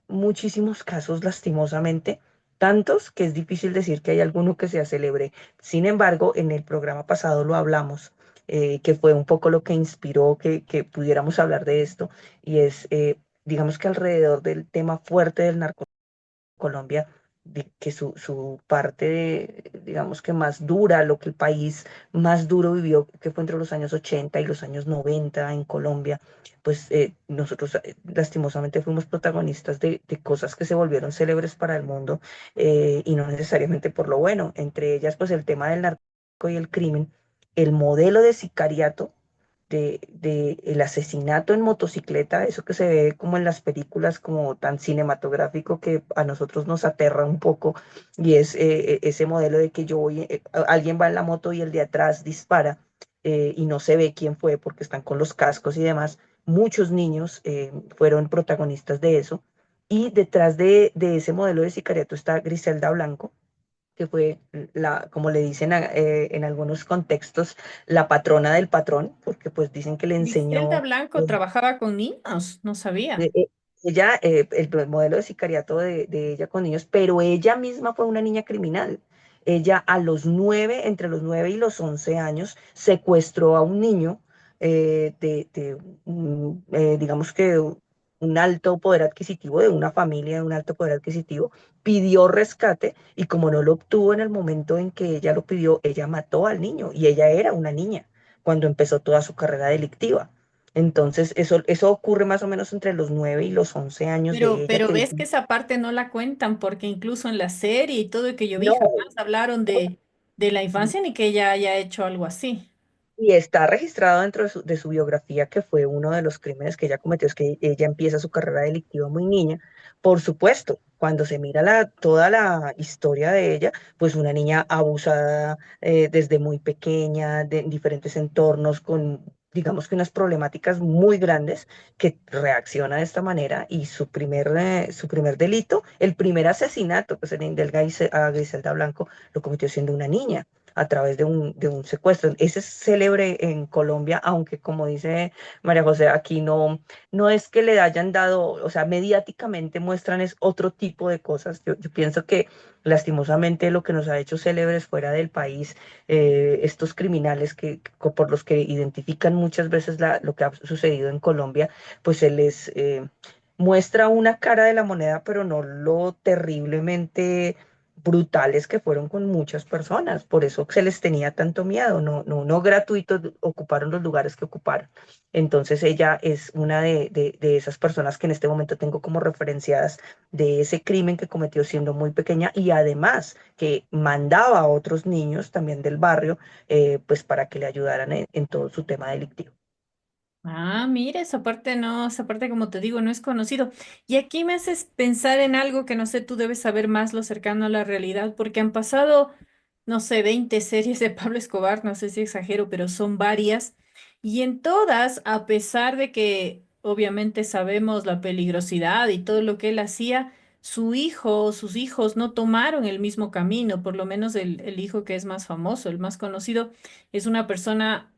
muchísimos casos, lastimosamente, tantos que es difícil decir que hay alguno que sea célebre. Sin embargo, en el programa pasado lo hablamos, que fue un poco lo que inspiró que pudiéramos hablar de esto, y es, digamos que alrededor del tema fuerte del narcotráfico Colombia, que su parte, digamos que más dura, lo que el país más duro vivió, que fue entre los años 80 y los años 90 en Colombia, pues nosotros lastimosamente fuimos protagonistas de cosas que se volvieron célebres para el mundo, y no necesariamente por lo bueno, entre ellas pues el tema del narcotráfico y el crimen, el modelo de sicariato de el asesinato en motocicleta, eso que se ve como en las películas, como tan cinematográfico que a nosotros nos aterra un poco, y es ese modelo de que alguien va en la moto y el de atrás dispara, y no se ve quién fue porque están con los cascos y demás. Muchos niños fueron protagonistas de eso, y detrás de ese modelo de sicariato está Griselda Blanco, que fue como le dicen en algunos contextos, la patrona del patrón, porque pues dicen que le Griselda enseñó, Blanco trabajaba con niños, no eh, sabía. eh, ella, el modelo de sicariato de ella con niños, pero ella misma fue una niña criminal. Ella a los 9, entre los 9 y los 11 años, secuestró a un niño digamos que un alto poder adquisitivo, de una familia de un alto poder adquisitivo, pidió rescate y como no lo obtuvo en el momento en que ella lo pidió, ella mató al niño y ella era una niña cuando empezó toda su carrera delictiva. Entonces, eso ocurre más o menos entre los 9 y los 11 años de ella, Pero que ves que esa parte no la cuentan porque incluso en la serie y todo lo que yo vi no, jamás hablaron de la infancia ni que ella haya hecho algo así. y está registrado dentro de su biografía que fue uno de los crímenes que ella cometió, es que ella empieza su carrera delictiva muy niña. Por supuesto, cuando se mira toda la historia de ella, pues una niña abusada desde muy pequeña, en diferentes entornos, con digamos que unas problemáticas muy grandes, que reacciona de esta manera y su primer delito, el primer asesinato que se le indulga a Griselda Blanco, lo cometió siendo una niña a través de un secuestro. Ese es célebre en Colombia, aunque como dice María José, aquí no es que le hayan dado, o sea, mediáticamente muestran es otro tipo de cosas. Yo pienso que lastimosamente lo que nos ha hecho célebres fuera del país, estos criminales por los que identifican muchas veces lo que ha sucedido en Colombia, pues se les muestra una cara de la moneda, pero no lo terriblemente brutales que fueron con muchas personas. Por eso se les tenía tanto miedo, no gratuitos ocuparon los lugares que ocuparon. Entonces ella es una de esas personas que en este momento tengo como referenciadas de ese crimen que cometió siendo muy pequeña y además que mandaba a otros niños también del barrio, pues para que le ayudaran en todo su tema delictivo. Ah, mira, esa parte no, esa parte como te digo, no es conocido. Y aquí me haces pensar en algo que no sé, tú debes saber más lo cercano a la realidad, porque han pasado, no sé, 20 series de Pablo Escobar, no sé si exagero, pero son varias. Y en todas, a pesar de que obviamente sabemos la peligrosidad y todo lo que él hacía, su hijo o sus hijos no tomaron el mismo camino, por lo menos el hijo que es más famoso, el más conocido, es una persona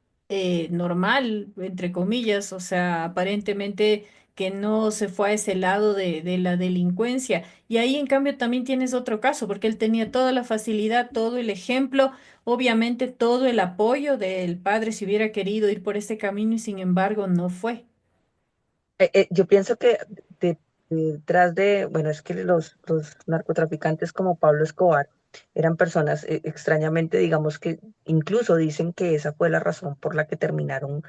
normal, entre comillas, o sea, aparentemente que no se fue a ese lado de la delincuencia. Y ahí, en cambio, también tienes otro caso, porque él tenía toda la facilidad, todo el ejemplo, obviamente todo el apoyo del padre si hubiera querido ir por ese camino y sin embargo no fue. Yo pienso que de- detrás de, bueno, es que los narcotraficantes como Pablo Escobar eran personas extrañamente, digamos que incluso dicen que esa fue la razón por la que terminaron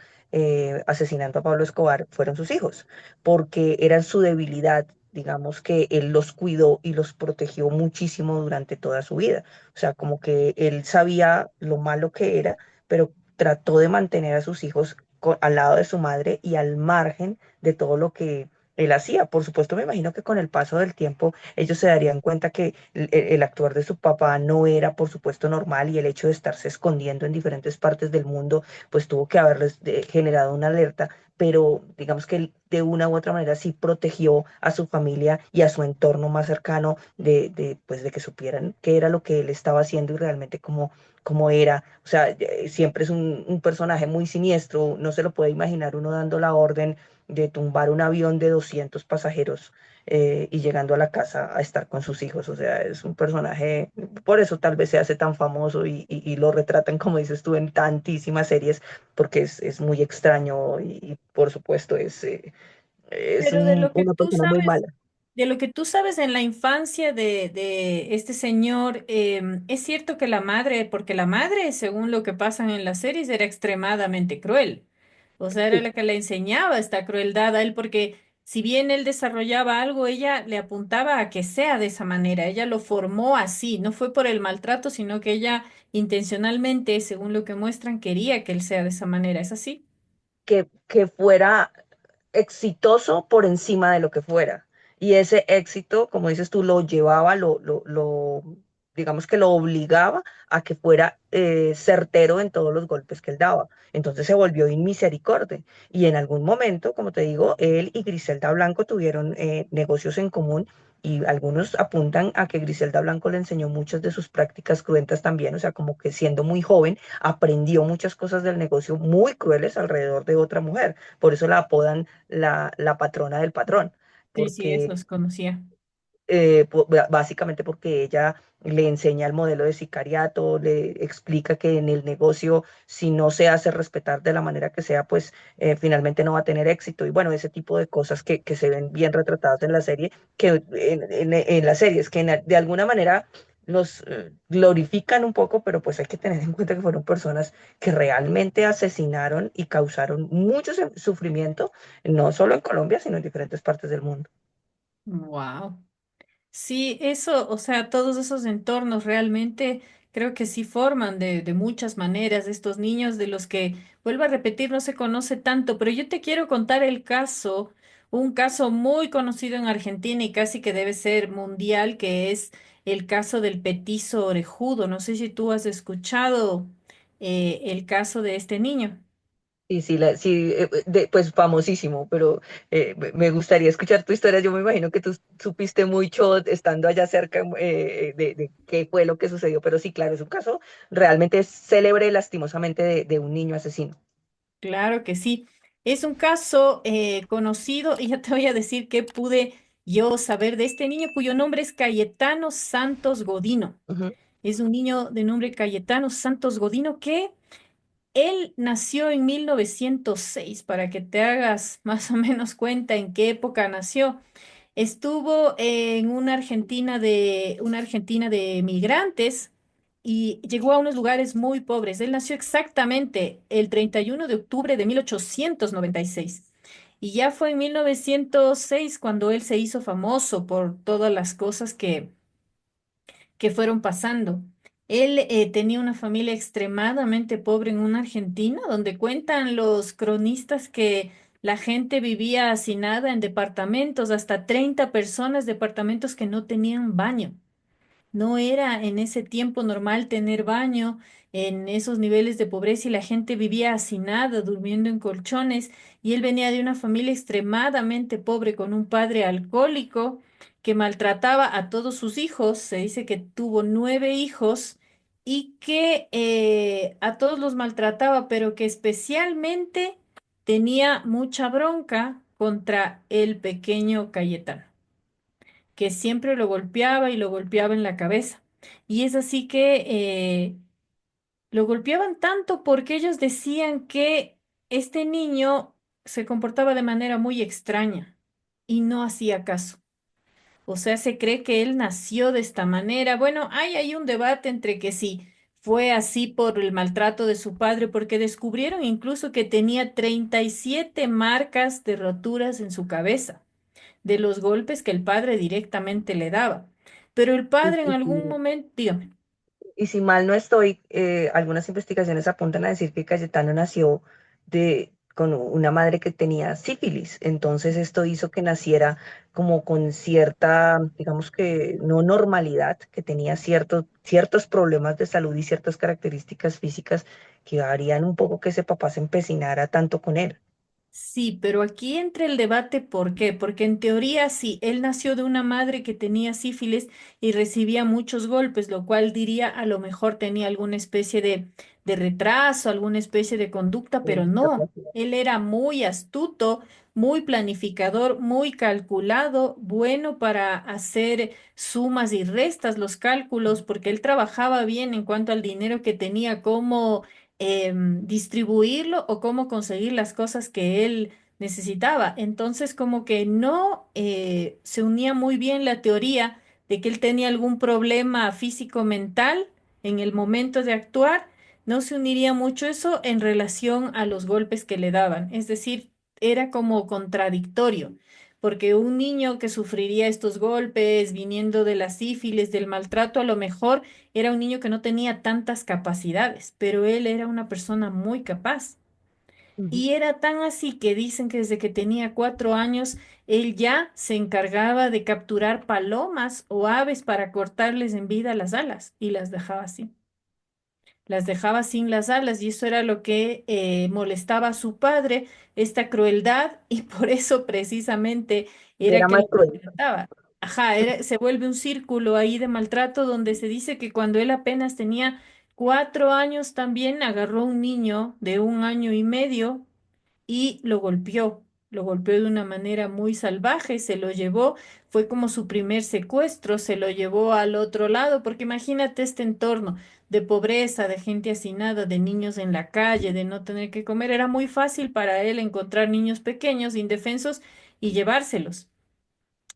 asesinando a Pablo Escobar, fueron sus hijos, porque eran su debilidad. Digamos que él los cuidó y los protegió muchísimo durante toda su vida. O sea, como que él sabía lo malo que era, pero trató de mantener a sus hijos al lado de su madre y al margen de todo lo que él hacía. Por supuesto, me imagino que con el paso del tiempo ellos se darían cuenta que el actuar de su papá no era, por supuesto, normal y el hecho de estarse escondiendo en diferentes partes del mundo, pues tuvo que haberles generado una alerta, pero digamos que él de una u otra manera sí protegió a su familia y a su entorno más cercano pues de que supieran qué era lo que él estaba haciendo y realmente cómo era. O sea, siempre es un personaje muy siniestro, no se lo puede imaginar uno dando la orden de tumbar un avión de 200 pasajeros y llegando a la casa a estar con sus hijos. O sea, es un personaje, por eso tal vez se hace tan famoso y lo retratan, como dices tú, en tantísimas series, porque es muy extraño y por supuesto es Pero de lo que una tú persona muy sabes, mala. de lo que tú sabes en la infancia de este señor, es cierto que la madre, porque la madre, según lo que pasan en las series, era extremadamente cruel. O sea, era Sí, la que le enseñaba esta crueldad a él, porque si bien él desarrollaba algo, ella le apuntaba a que sea de esa manera. Ella lo formó así, no fue por el maltrato, sino que ella intencionalmente, según lo que muestran, quería que él sea de esa manera. ¿Es así? que fuera exitoso por encima de lo que fuera. Y ese éxito, como dices tú, lo llevaba, digamos que lo obligaba a que fuera certero en todos los golpes que él daba. Entonces se volvió inmisericordia. Y en algún momento, como te digo, él y Griselda Blanco tuvieron negocios en común. Y algunos apuntan a que Griselda Blanco le enseñó muchas de sus prácticas cruentas también, o sea, como que siendo muy joven aprendió muchas cosas del negocio muy crueles alrededor de otra mujer. Por eso la apodan la patrona del patrón. Sí, sí, eso los conocía. básicamente porque ella le enseña el modelo de sicariato, le explica que en el negocio, si no se hace respetar de la manera que sea, pues finalmente no va a tener éxito. Y bueno, ese tipo de cosas que se ven bien retratadas en la serie, que en la serie es que de alguna manera los glorifican un poco, pero pues hay que tener en cuenta que fueron personas que realmente asesinaron y causaron mucho sufrimiento, no solo en Colombia, sino en diferentes partes del mundo. Wow. Sí, eso, o sea, todos esos entornos realmente creo que sí forman de muchas maneras estos niños de los que, vuelvo a repetir, no se conoce tanto, pero yo te quiero contar el caso, un caso muy conocido en Argentina y casi que debe ser mundial, que es el caso del petizo orejudo. No sé si tú has escuchado el caso de este niño. Sí, sí, sí, pues famosísimo, pero me gustaría escuchar tu historia. Yo me imagino que tú supiste mucho estando allá cerca de qué fue lo que sucedió, pero sí, claro, es un caso realmente célebre, lastimosamente, de un niño asesino. Claro que sí. Es un caso conocido y ya te voy a decir qué pude yo saber de este niño cuyo nombre es Cayetano Santos Godino. Ujú. Es un niño de nombre Cayetano Santos Godino que él nació en 1906, para que te hagas más o menos cuenta en qué época nació. Estuvo en una Argentina de migrantes y llegó a unos lugares muy pobres. Él nació exactamente el 31 de octubre de 1896. Y ya fue en 1906 cuando él se hizo famoso por todas las cosas que fueron pasando. Él tenía una familia extremadamente pobre en una Argentina, donde cuentan los cronistas que la gente vivía hacinada en departamentos, hasta 30 personas, departamentos que no tenían baño. No era en ese tiempo normal tener baño en esos niveles de pobreza y la gente vivía hacinada, durmiendo en colchones. Y él venía de una familia extremadamente pobre con un padre alcohólico que maltrataba a todos sus hijos. Se dice que tuvo 9 hijos y que a todos los maltrataba, pero que especialmente tenía mucha bronca contra el pequeño Cayetano, que siempre lo golpeaba y lo golpeaba en la cabeza. Y es así que lo golpeaban tanto porque ellos decían que este niño se comportaba de manera muy extraña y no hacía caso. O sea, se cree que él nació de esta manera. Bueno, hay un debate entre que sí fue así por el maltrato de su padre, porque descubrieron incluso que tenía 37 marcas de roturas en su cabeza de los golpes que el padre directamente le daba. Pero el Y, padre en y algún si momento, dígame. y si mal no estoy, algunas investigaciones apuntan a decir que Cayetano nació con una madre que tenía sífilis. Entonces esto hizo que naciera como con cierta, digamos que no normalidad, que tenía ciertos problemas de salud y ciertas características físicas que harían un poco que ese papá se empecinara tanto con él. Sí, pero aquí entra el debate, ¿por qué? Porque en teoría sí, él nació de una madre que tenía sífilis y recibía muchos golpes, lo cual diría a lo mejor tenía alguna especie de retraso, alguna especie de conducta, pero no, Discapacidad. él era muy astuto, muy planificador, muy calculado, bueno para hacer sumas y restas, los cálculos, porque él trabajaba bien en cuanto al dinero que tenía, cómo distribuirlo o cómo conseguir las cosas que él necesitaba. Entonces, como que no se unía muy bien la teoría de que él tenía algún problema físico-mental en el momento de actuar, no se uniría mucho eso en relación a los golpes que le daban. Es decir, era como contradictorio. Porque un niño que sufriría estos golpes viniendo de la sífilis, del maltrato, a lo mejor era un niño que no tenía tantas capacidades, pero él era una persona muy capaz. Ujú. Y era tan así que dicen que desde que tenía 4 años, él ya se encargaba de capturar palomas o aves para cortarles en vida las alas y las dejaba así. Las dejaba sin las alas y eso era lo que molestaba a su padre, esta crueldad, y por eso precisamente era Era que más lo cruel. maltrataba. Ajá, se vuelve un círculo ahí de maltrato donde se dice que cuando él apenas tenía 4 años también agarró un niño de 1 año y medio y lo golpeó. lo golpeó de una manera muy salvaje, se lo llevó, fue como su primer secuestro, se lo llevó al otro lado, porque imagínate este entorno de pobreza, de gente hacinada, de niños en la calle, de no tener que comer, era muy fácil para él encontrar niños pequeños, indefensos, y llevárselos.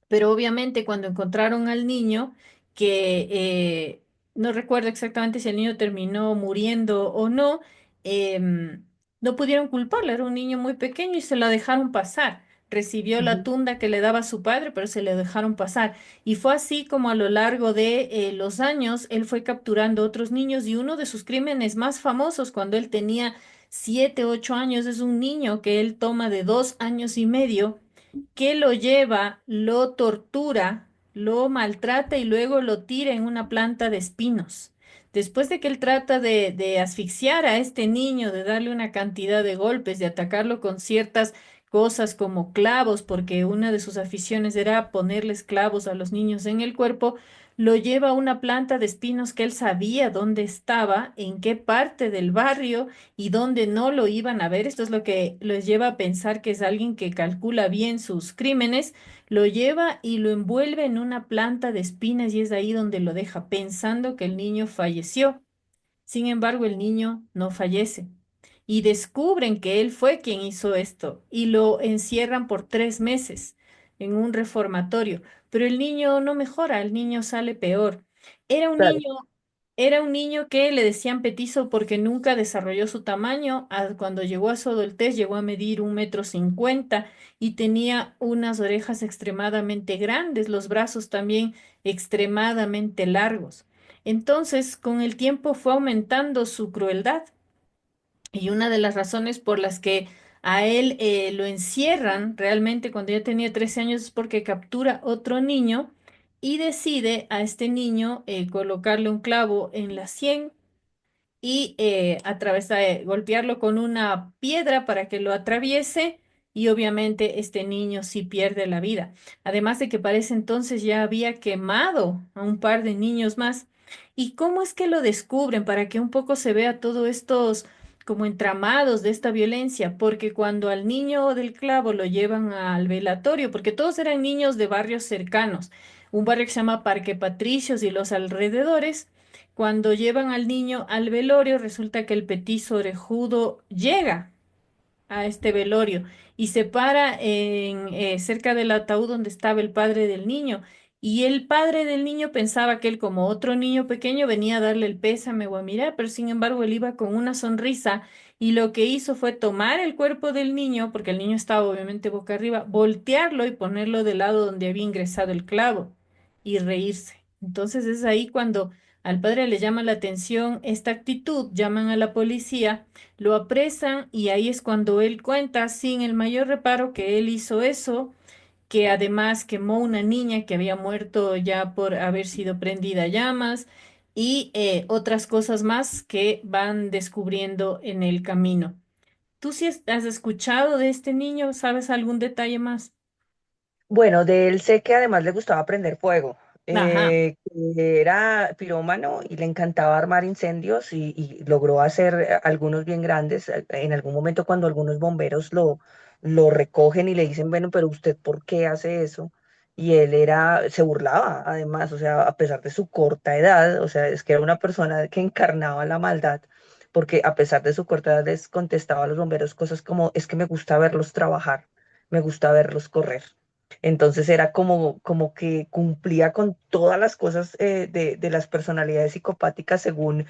Pero obviamente cuando encontraron al niño, que no recuerdo exactamente si el niño terminó muriendo o no, no pudieron culparlo, era un niño muy pequeño y se lo dejaron pasar. Recibió la Ujú. tunda que le daba su padre, pero se le dejaron pasar. Y fue así como a lo largo de los años él fue capturando otros niños y uno de sus crímenes más famosos cuando él tenía 7, 8 años es un niño que él toma de 2 años y medio que lo lleva, lo tortura, lo maltrata y luego lo tira en una planta de espinos. Después de que él trata de asfixiar a este niño, de darle una cantidad de golpes, de atacarlo con ciertas cosas como clavos, porque una de sus aficiones era ponerles clavos a los niños en el cuerpo, lo lleva a una planta de espinos que él sabía dónde estaba, en qué parte del barrio y donde no lo iban a ver. Esto es lo que los lleva a pensar que es alguien que calcula bien sus crímenes. Lo lleva y lo envuelve en una planta de espinas y es ahí donde lo deja, pensando que el niño falleció. Sin embargo, el niño no fallece. Y descubren que él fue quien hizo esto y lo encierran por 3 meses en un reformatorio. Pero el niño no mejora, el niño sale peor. Era un Claro. niño, era un niño que le decían petizo porque nunca desarrolló su tamaño. Cuando llegó a su adultez, llegó a medir 1,50 m y tenía unas orejas extremadamente grandes, los brazos también extremadamente largos. Entonces, con el tiempo fue aumentando su crueldad y una de las razones por las que a él lo encierran realmente cuando ya tenía 13 años es porque captura otro niño y decide a este niño colocarle un clavo en la sien y golpearlo con una piedra para que lo atraviese y obviamente este niño sí pierde la vida. Además de que para ese entonces ya había quemado a un par de niños más. ¿Y cómo es que lo descubren para que un poco se vea todos estos como entramados de esta violencia? Porque cuando al niño del clavo lo llevan al velatorio, porque todos eran niños de barrios cercanos, un barrio que se llama Parque Patricios y los alrededores, cuando llevan al niño al velorio, resulta que el petizo orejudo llega a este velorio y se para en cerca del ataúd donde estaba el padre del niño. Y el padre del niño pensaba que él, como otro niño pequeño, venía a darle el pésame o a mirar, pero sin embargo él iba con una sonrisa y lo que hizo fue tomar el cuerpo del niño, porque el niño estaba obviamente boca arriba, voltearlo y ponerlo del lado donde había ingresado el clavo y reírse. Entonces es ahí cuando al padre le llama la atención esta actitud, llaman a la policía, lo apresan y ahí es cuando él cuenta sin el mayor reparo que él hizo eso, que además quemó una niña que había muerto ya por haber sido prendida a llamas y otras cosas más que van descubriendo en el camino. ¿Tú sí has escuchado de este niño? ¿Sabes algún detalle más? Bueno, de él sé que además le gustaba prender fuego, Ajá. que era pirómano y le encantaba armar incendios y logró hacer algunos bien grandes. En algún momento cuando algunos bomberos lo recogen y le dicen, bueno, pero usted ¿por qué hace eso? Y él se burlaba además, o sea, a pesar de su corta edad, o sea, es que era una persona que encarnaba la maldad, porque a pesar de su corta edad les contestaba a los bomberos cosas como, es que me gusta verlos trabajar, me gusta verlos correr. Entonces era como que cumplía con todas las cosas de las personalidades psicopáticas según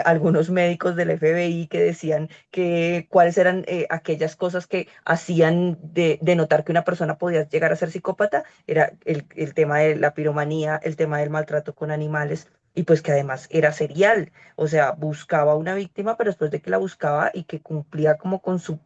algunos médicos del FBI que decían que cuáles eran aquellas cosas que hacían de notar que una persona podía llegar a ser psicópata. Era el tema de la piromanía, el tema del maltrato con animales. Y pues que además era serial, o sea, buscaba una víctima, pero después de que la buscaba y que cumplía como con su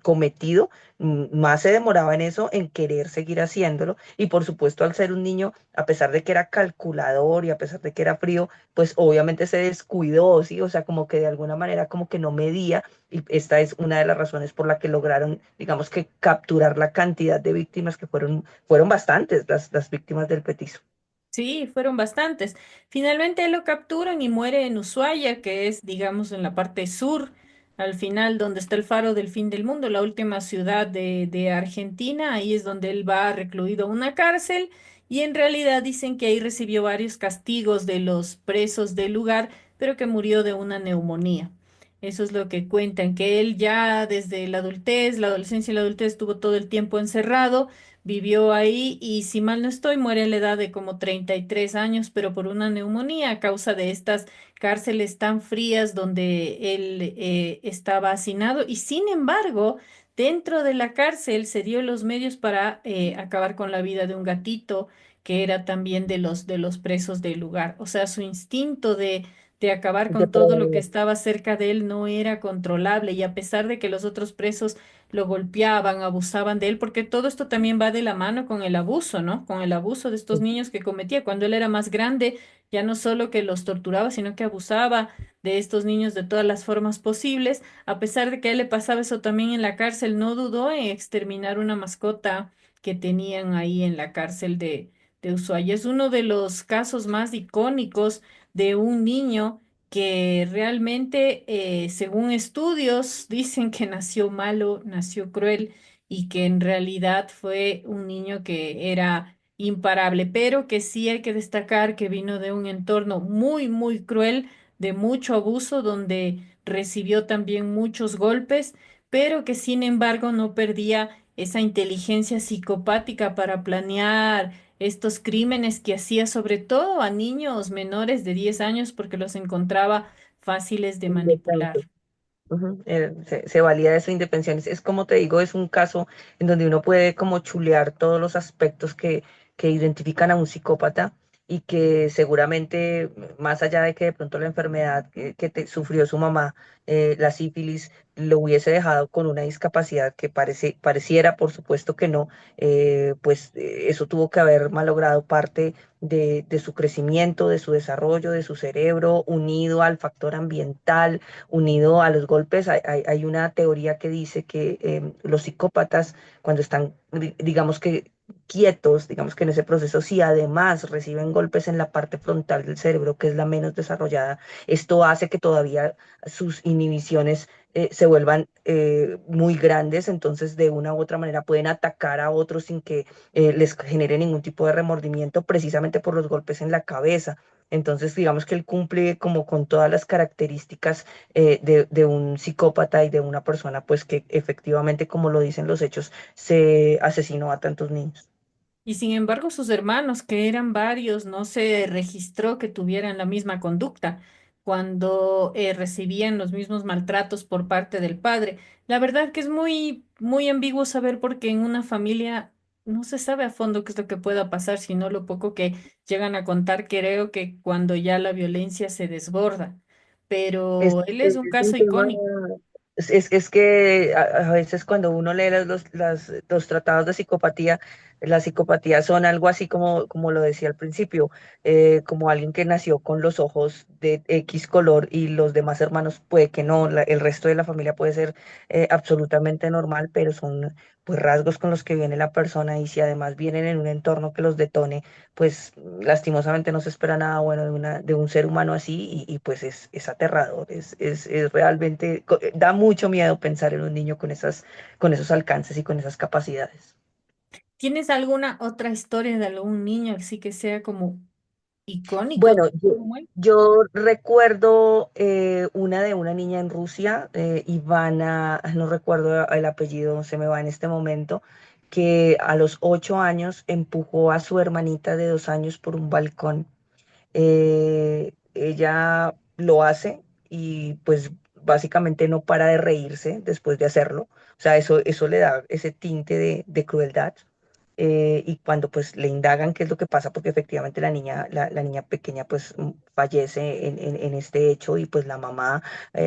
cometido, más se demoraba en eso, en querer seguir haciéndolo. Y por supuesto, al ser un niño, a pesar de que era calculador y a pesar de que era frío, pues obviamente se descuidó, ¿sí? O sea, como que de alguna manera como que no medía. Y esta es una de las razones por la que lograron, digamos que capturar la cantidad de víctimas que fueron bastantes las víctimas del petizo. Sí, fueron bastantes. Finalmente lo capturan y muere en Ushuaia, que es, digamos, en la parte sur al final donde está el faro del fin del mundo, la última ciudad de Argentina, ahí es donde él va recluido a una cárcel y en realidad dicen que ahí recibió varios castigos de los presos del lugar, pero que murió de una neumonía. Eso es lo que cuentan, que él ya desde la adultez, la adolescencia y la adultez estuvo todo el tiempo encerrado, vivió ahí y si mal no estoy, muere a la edad de como 33 años, pero por una neumonía a causa de estas cárceles tan frías donde él estaba hacinado y sin embargo, dentro de la cárcel se dio los medios para acabar con la vida de un gatito que era también de los presos del lugar. O sea, su instinto de acabar con todo lo que Depredador. estaba cerca de él no era controlable y a pesar de que los otros presos lo golpeaban, abusaban de él, porque todo esto también va de la mano con el abuso, ¿no? Con el abuso de estos niños que cometía cuando él era más grande ya no solo que los torturaba, sino que abusaba de estos niños de todas las formas posibles. A pesar de que a él le pasaba eso también en la cárcel, no dudó en exterminar una mascota que tenían ahí en la cárcel de Ushuaia. Es uno de los casos más icónicos de un niño que realmente, según estudios, dicen que nació malo, nació cruel y que en realidad fue un niño que era imparable, pero que sí hay que destacar que vino de un entorno muy, muy cruel, de mucho abuso, donde recibió también muchos golpes, pero que sin embargo no perdía esa inteligencia psicopática para planear estos crímenes que hacía sobre todo a niños menores de 10 años porque los encontraba fáciles de manipular. Ujú, se valía de su independencia. Es como te digo, es un caso en donde uno puede como chulear todos los aspectos que identifican a un psicópata y que seguramente, más allá de que de pronto la enfermedad sufrió su mamá, la sífilis, lo hubiese dejado con una discapacidad que pareciera, por supuesto que no, eso tuvo que haber malogrado parte de su crecimiento, de su desarrollo, de su cerebro, unido al factor ambiental, unido a los golpes. Hay una teoría que dice que los psicópatas, cuando están, digamos que quietos, digamos que en ese proceso, si además reciben golpes en la parte frontal del cerebro, que es la menos desarrollada, esto hace que todavía sus inhibiciones se vuelvan muy grandes, entonces de una u otra manera pueden atacar a otros sin que les genere ningún tipo de remordimiento, precisamente por los golpes en la cabeza. Entonces, digamos que él cumple como con todas las características de un psicópata y de una persona, pues que efectivamente, como lo dicen los hechos, se asesinó a tantos niños. Y sin embargo, sus hermanos, que eran varios, no se registró que tuvieran la misma conducta cuando recibían los mismos maltratos por parte del padre. La verdad que es muy, muy ambiguo saber porque en una familia no se sabe a fondo qué es lo que pueda pasar, sino lo poco que llegan a contar, creo que cuando ya la violencia se desborda. Es, Pero él es un es un caso tema, icónico. es que a veces cuando uno lee los tratados de psicopatía, las psicopatías son algo así como lo decía al principio, como alguien que nació con los ojos de X color y los demás hermanos puede que no, el resto de la familia puede ser absolutamente normal, pero son pues rasgos con los que viene la persona y si además vienen en un entorno que los detone, pues lastimosamente no se espera nada bueno de un ser humano así pues es aterrador, es realmente, da mucho miedo pensar en un niño con esos alcances y con esas capacidades. ¿Tienes alguna otra historia de algún niño así que sea como icónico Bueno, como él? yo recuerdo una de una niña en Rusia, Ivana, no recuerdo el apellido, se me va en este momento, que a los 8 años empujó a su hermanita de 2 años por un balcón. Ella lo hace y pues básicamente no para de reírse después de hacerlo. O sea, eso le da ese tinte de crueldad. Y cuando pues le indagan qué es lo que pasa, porque efectivamente la niña pequeña pues fallece en este hecho y pues la mamá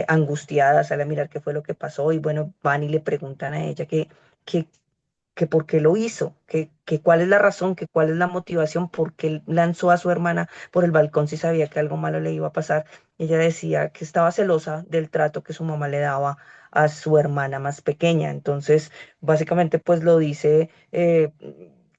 angustiada sale a mirar qué fue lo que pasó y bueno, van y le preguntan a ella qué, que por qué lo hizo, que cuál es la razón, que cuál es la motivación, por qué lanzó a su hermana por el balcón si sabía que algo malo le iba a pasar. Ella decía que estaba celosa del trato que su mamá le daba a su hermana más pequeña. Entonces, básicamente, pues lo dice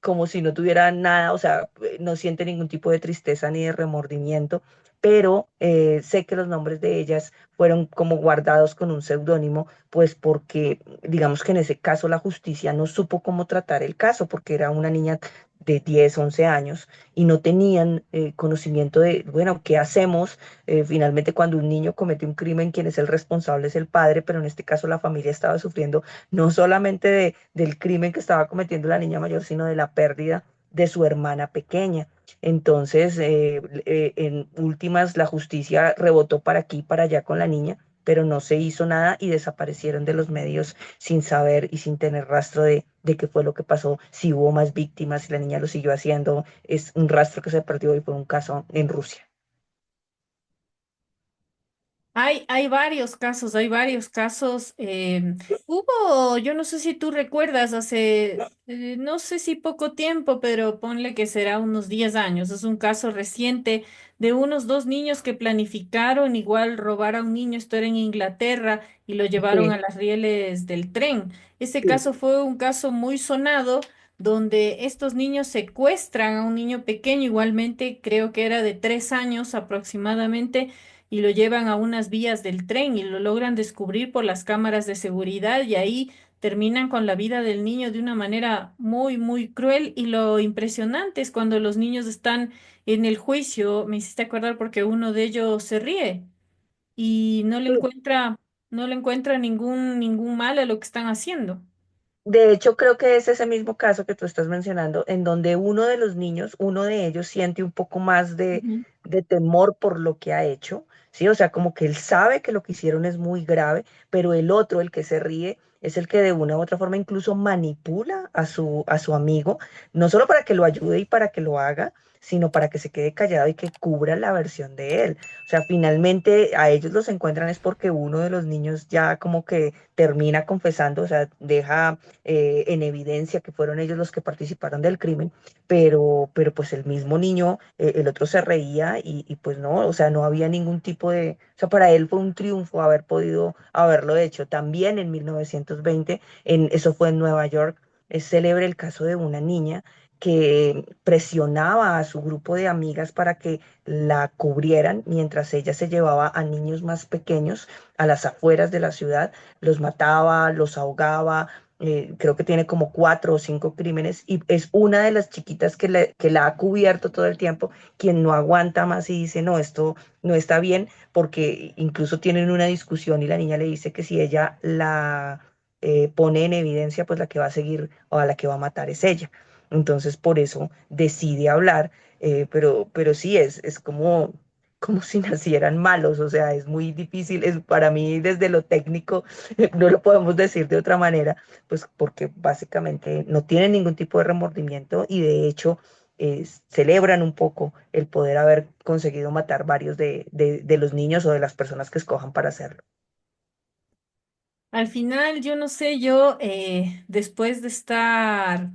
como si no tuviera nada, o sea, no siente ningún tipo de tristeza ni de remordimiento, pero sé que los nombres de ellas fueron como guardados con un seudónimo, pues porque digamos que en ese caso la justicia no supo cómo tratar el caso, porque era una niña de 10 11 años y no tenían conocimiento de, bueno, ¿qué hacemos? Finalmente, cuando un niño comete un crimen, quien es el responsable es el padre, pero en este caso la familia estaba sufriendo no solamente del crimen que estaba cometiendo la niña mayor, sino de la pérdida de su hermana pequeña. Entonces, en últimas, la justicia rebotó para aquí y para allá con la niña, pero no se hizo nada y desaparecieron de los medios sin saber y sin tener rastro de qué fue lo que pasó, si hubo más víctimas, si la niña lo siguió haciendo. Es un rastro que se perdió y fue un caso en Rusia. Hay varios casos, hay varios casos. Hubo, yo no sé si tú recuerdas, hace, no sé si poco tiempo, pero ponle que será unos 10 años. Es un caso reciente de unos dos niños que planificaron igual robar a un niño, esto era en Inglaterra, y lo llevaron a Sí, las rieles del tren. Ese sí. caso fue un caso muy sonado, donde estos niños secuestran a un niño pequeño, igualmente creo que era de 3 años aproximadamente, y lo llevan a unas vías del tren y lo logran descubrir por las cámaras de seguridad y ahí terminan con la vida del niño de una manera muy, muy cruel. Y lo impresionante es cuando los niños están en el juicio, me hiciste acordar porque uno de ellos se ríe y no le encuentra ningún mal a lo que están haciendo. De hecho, creo que es ese mismo caso que tú estás mencionando, en donde uno de los niños, uno de ellos siente un poco más Ujú. de temor por lo que ha hecho, ¿sí? O sea, como que él sabe que lo que hicieron es muy grave, pero el otro, el que se ríe, es el que de una u otra forma incluso manipula a su amigo, no solo para que lo ayude y para que lo haga, sino para que se quede callado y que cubra la versión de él. O sea, finalmente a ellos los encuentran es porque uno de los niños ya como que termina confesando, o sea, deja en evidencia que fueron ellos los que participaron del crimen, pero pues el mismo niño, el otro se reía y pues no, o sea, no había ningún tipo de, o sea, para él fue un triunfo haber podido haberlo hecho. También en 1920, eso fue en Nueva York, es célebre el caso de una niña que presionaba a su grupo de amigas para que la cubrieran mientras ella se llevaba a niños más pequeños a las afueras de la ciudad, los mataba, los ahogaba, creo que tiene como 4 o 5 crímenes y es una de las chiquitas que la ha cubierto todo el tiempo, quien no aguanta más y dice, no, esto no está bien, porque incluso tienen una discusión y la niña le dice que si ella la pone en evidencia, pues la que va a seguir o a la que va a matar es ella. Entonces, por eso decide hablar, pero sí, es como, como si nacieran malos, o sea, es muy difícil, es para mí desde lo técnico, no lo podemos decir de otra manera, pues porque básicamente no tienen ningún tipo de remordimiento y de hecho celebran un poco el poder haber conseguido matar varios de los niños o de las personas que escojan para hacerlo. Al final, yo no sé, yo después de estar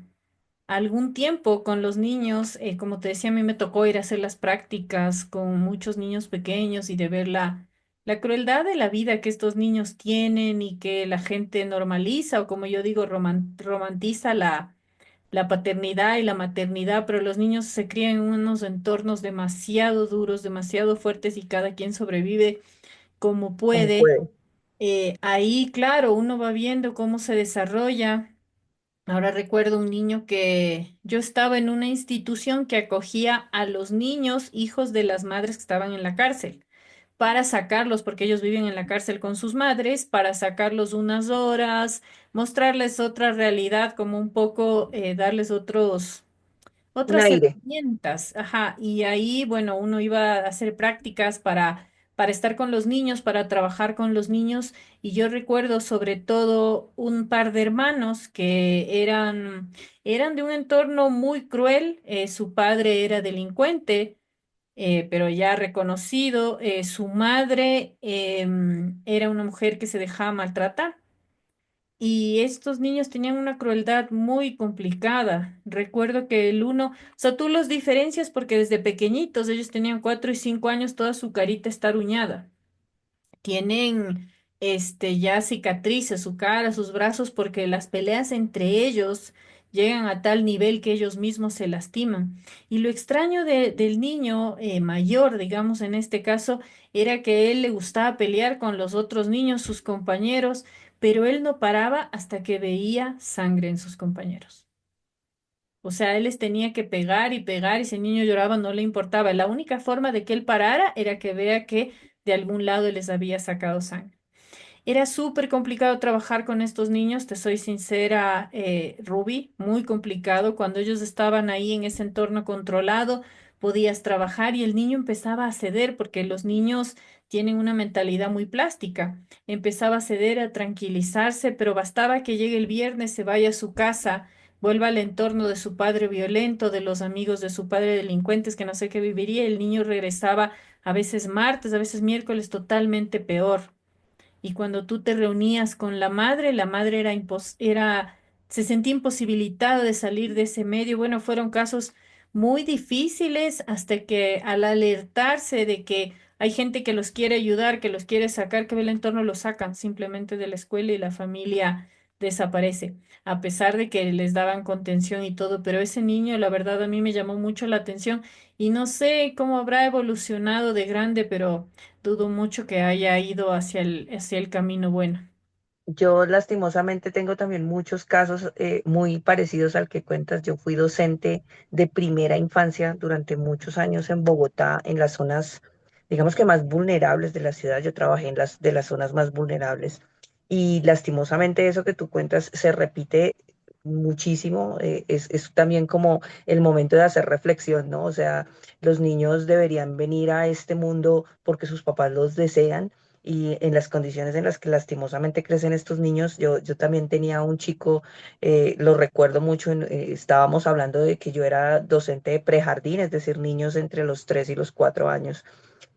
algún tiempo con los niños, como te decía, a mí me tocó ir a hacer las prácticas con muchos niños pequeños y de ver la crueldad de la vida que estos niños tienen y que la gente normaliza o como yo digo, romantiza la paternidad y la maternidad, pero los niños se crían en unos entornos demasiado duros, demasiado fuertes y cada quien sobrevive como Como puede. puede. Ahí, claro, uno va viendo cómo se desarrolla. Ahora recuerdo un niño que yo estaba en una institución que acogía a los niños hijos de las madres que estaban en la cárcel para sacarlos, porque ellos viven en la cárcel con sus madres, para sacarlos unas horas, mostrarles otra realidad, como un poco darles Un otras aire. herramientas. Ajá, y ahí, bueno, uno iba a hacer prácticas para estar con los niños, para trabajar con los niños. Y yo recuerdo sobre todo un par de hermanos que eran de un entorno muy cruel. Su padre era delincuente, pero ya reconocido. Su madre era una mujer que se dejaba maltratar. Y estos niños tenían una crueldad muy complicada. Recuerdo que el uno, o sea, tú los diferencias porque desde pequeñitos, ellos tenían 4 y 5 años, toda su carita está aruñada. Tienen ya cicatrices, su cara, sus brazos, porque las peleas entre ellos llegan a tal nivel que ellos mismos se lastiman. Y lo extraño del niño mayor, digamos en este caso, era que él le gustaba pelear con los otros niños, sus compañeros, pero él no paraba hasta que veía sangre en sus compañeros. O sea, él les tenía que pegar y pegar y si el niño lloraba no le importaba. La única forma de que él parara era que vea que de algún lado les había sacado sangre. Era súper complicado trabajar con estos niños, te soy sincera, Ruby, muy complicado. Cuando ellos estaban ahí en ese entorno controlado, podías trabajar y el niño empezaba a ceder porque los niños tienen una mentalidad muy plástica. Empezaba a ceder, a tranquilizarse, pero bastaba que llegue el viernes, se vaya a su casa, vuelva al entorno de su padre violento, de los amigos de su padre delincuentes, que no sé qué viviría. El niño regresaba a veces martes, a veces miércoles, totalmente peor. Y cuando tú te reunías con la madre se sentía imposibilitada de salir de ese medio. Bueno, fueron casos muy difíciles hasta que al alertarse de que hay gente que los quiere ayudar, que los quiere sacar, que ve el entorno, los sacan simplemente de la escuela y la familia desaparece, a pesar de que les daban contención y todo. Pero ese niño, la verdad, a mí me llamó mucho la atención y no sé cómo habrá evolucionado de grande, pero dudo mucho que haya ido hacia el camino bueno. Yo lastimosamente tengo también muchos casos muy parecidos al que cuentas. Yo fui docente de primera infancia durante muchos años en Bogotá, en las zonas, digamos que más vulnerables de la ciudad. Yo trabajé en las de las zonas más vulnerables y lastimosamente eso que tú cuentas se repite muchísimo. Es también como el momento de hacer reflexión, ¿no? O sea, los niños deberían venir a este mundo porque sus papás los desean y en las condiciones en las que lastimosamente crecen estos niños. Yo también tenía un chico, lo recuerdo mucho, estábamos hablando de que yo era docente de prejardín, es decir, niños entre los 3 y los 4 años.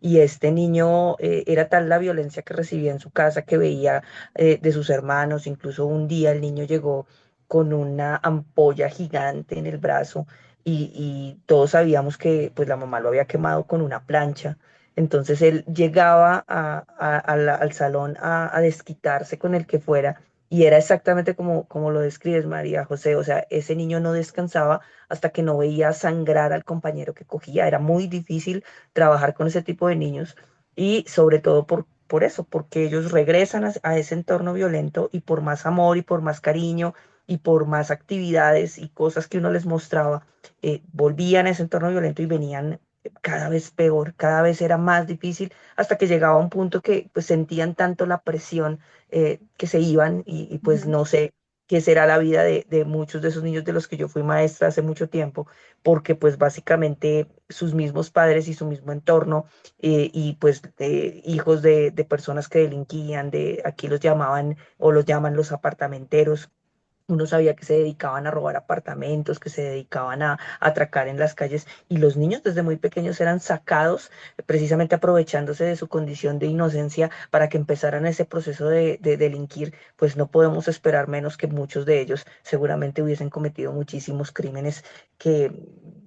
Y este niño, era tal la violencia que recibía en su casa que veía de sus hermanos. Incluso un día el niño llegó con una ampolla gigante en el brazo y todos sabíamos que pues la mamá lo había quemado con una plancha. Entonces él llegaba al salón a desquitarse con el que fuera y era exactamente como lo describes, María José. O sea, ese niño no descansaba hasta que no veía sangrar al compañero que cogía. Era muy difícil trabajar con ese tipo de niños y sobre todo por eso, porque ellos regresan a ese entorno violento y por más amor y por más cariño y por más actividades y cosas que uno les mostraba, volvían a ese entorno violento y venían cada vez peor, cada vez era más difícil, hasta que llegaba un punto que pues sentían tanto la presión, que se iban y pues Ujú. no sé qué será la vida de muchos de esos niños de los que yo fui maestra hace mucho tiempo, porque pues básicamente sus mismos padres y su mismo entorno, y pues hijos de personas que delinquían, de aquí los llamaban o los llaman los apartamenteros. Uno sabía que se dedicaban a robar apartamentos, que se dedicaban a atracar en las calles y los niños desde muy pequeños eran sacados, precisamente aprovechándose de su condición de inocencia para que empezaran ese proceso de delinquir. Pues no podemos esperar menos que muchos de ellos seguramente hubiesen cometido muchísimos crímenes que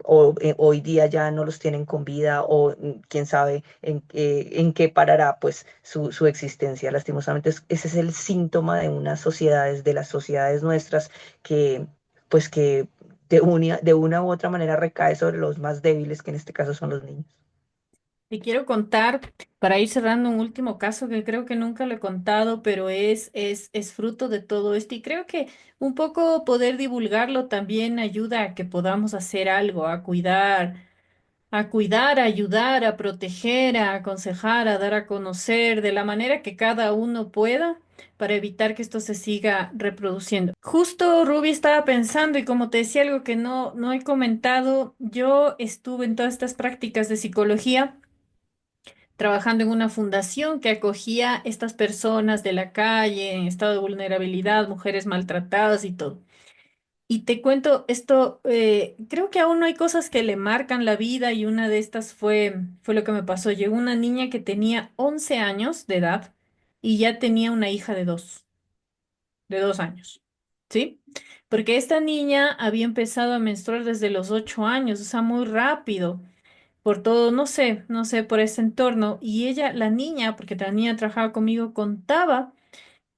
hoy día ya no los tienen con vida o quién sabe en qué parará pues su existencia. Lastimosamente ese es el síntoma de unas sociedades, de las sociedades nuestras, que pues que de una u otra manera recae sobre los más débiles, que en este caso son los niños. Te quiero contar, para ir cerrando, un último caso que creo que nunca lo he contado, pero es fruto de todo esto y creo que un poco poder divulgarlo también ayuda a que podamos hacer algo, a cuidar, a ayudar, a proteger, a aconsejar, a dar a conocer de la manera que cada uno pueda para evitar que esto se siga reproduciendo. Justo Ruby estaba pensando y como te decía algo que no he comentado, yo estuve en todas estas prácticas de psicología trabajando en una fundación que acogía estas personas de la calle en estado de vulnerabilidad, mujeres maltratadas y todo. Y te cuento esto, creo que aún no hay cosas que le marcan la vida y una de estas fue lo que me pasó. Llegó una niña que tenía 11 años de edad y ya tenía una hija de dos años, ¿sí? Porque esta niña había empezado a menstruar desde los 8 años, o sea, muy rápido, por todo, no sé, por ese entorno. Y ella, la niña, porque la niña trabajaba conmigo, contaba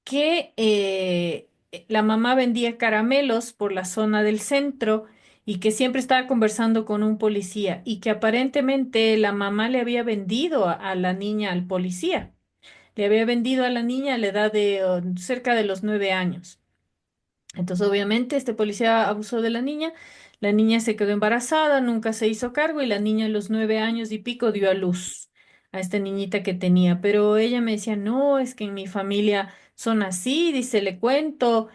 que la mamá vendía caramelos por la zona del centro y que siempre estaba conversando con un policía y que aparentemente la mamá le había vendido a la niña al policía. Le había vendido a la niña a la edad de cerca de los 9 años. Entonces, obviamente, este policía abusó de la niña se quedó embarazada, nunca se hizo cargo y la niña a los 9 años y pico dio a luz a esta niñita que tenía. Pero ella me decía, no, es que en mi familia son así, dice, le cuento,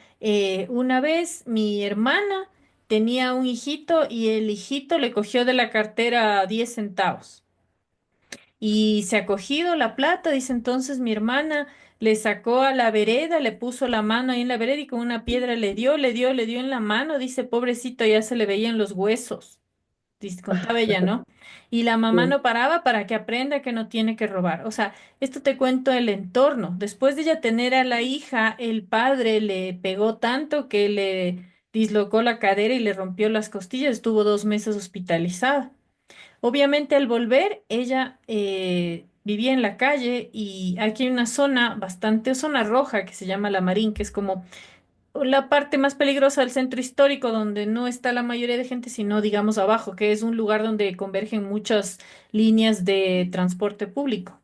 una vez mi hermana tenía un hijito y el hijito le cogió de la cartera 10 centavos. Y se ha cogido la plata, dice entonces mi hermana, le sacó a la vereda, le puso la mano ahí en la vereda y con una piedra le dio en la mano, dice, pobrecito, ya se le veían los huesos, dice, contaba ella, ¿no? Y la mamá Sí. no paraba para que aprenda que no tiene que robar. O sea, esto te cuento el entorno. Después de ella tener a la hija, el padre le pegó tanto que le dislocó la cadera y le rompió las costillas, estuvo 2 meses hospitalizada. Obviamente al volver, ella vivía en la calle y aquí hay una zona bastante, zona roja que se llama La Marín, que es como la parte más peligrosa del centro histórico donde no está la mayoría de gente, sino digamos abajo, que es un lugar donde convergen muchas líneas de transporte público.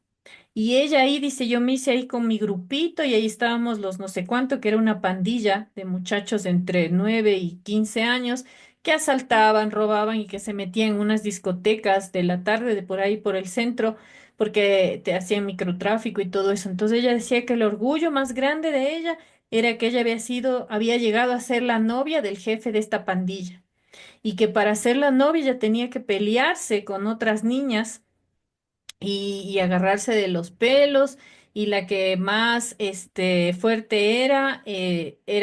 Y ella ahí dice, yo me hice ahí con mi grupito y ahí estábamos los no sé cuánto, que era una pandilla de muchachos entre 9 y 15 años que asaltaban, robaban y que se metían en unas discotecas de la tarde de por ahí por el centro porque te hacían microtráfico y todo eso. Entonces ella decía que el orgullo más grande de ella era que ella había llegado a ser la novia del jefe de esta pandilla y que para ser la novia ella tenía que pelearse con otras niñas y agarrarse de los pelos y la que más fuerte era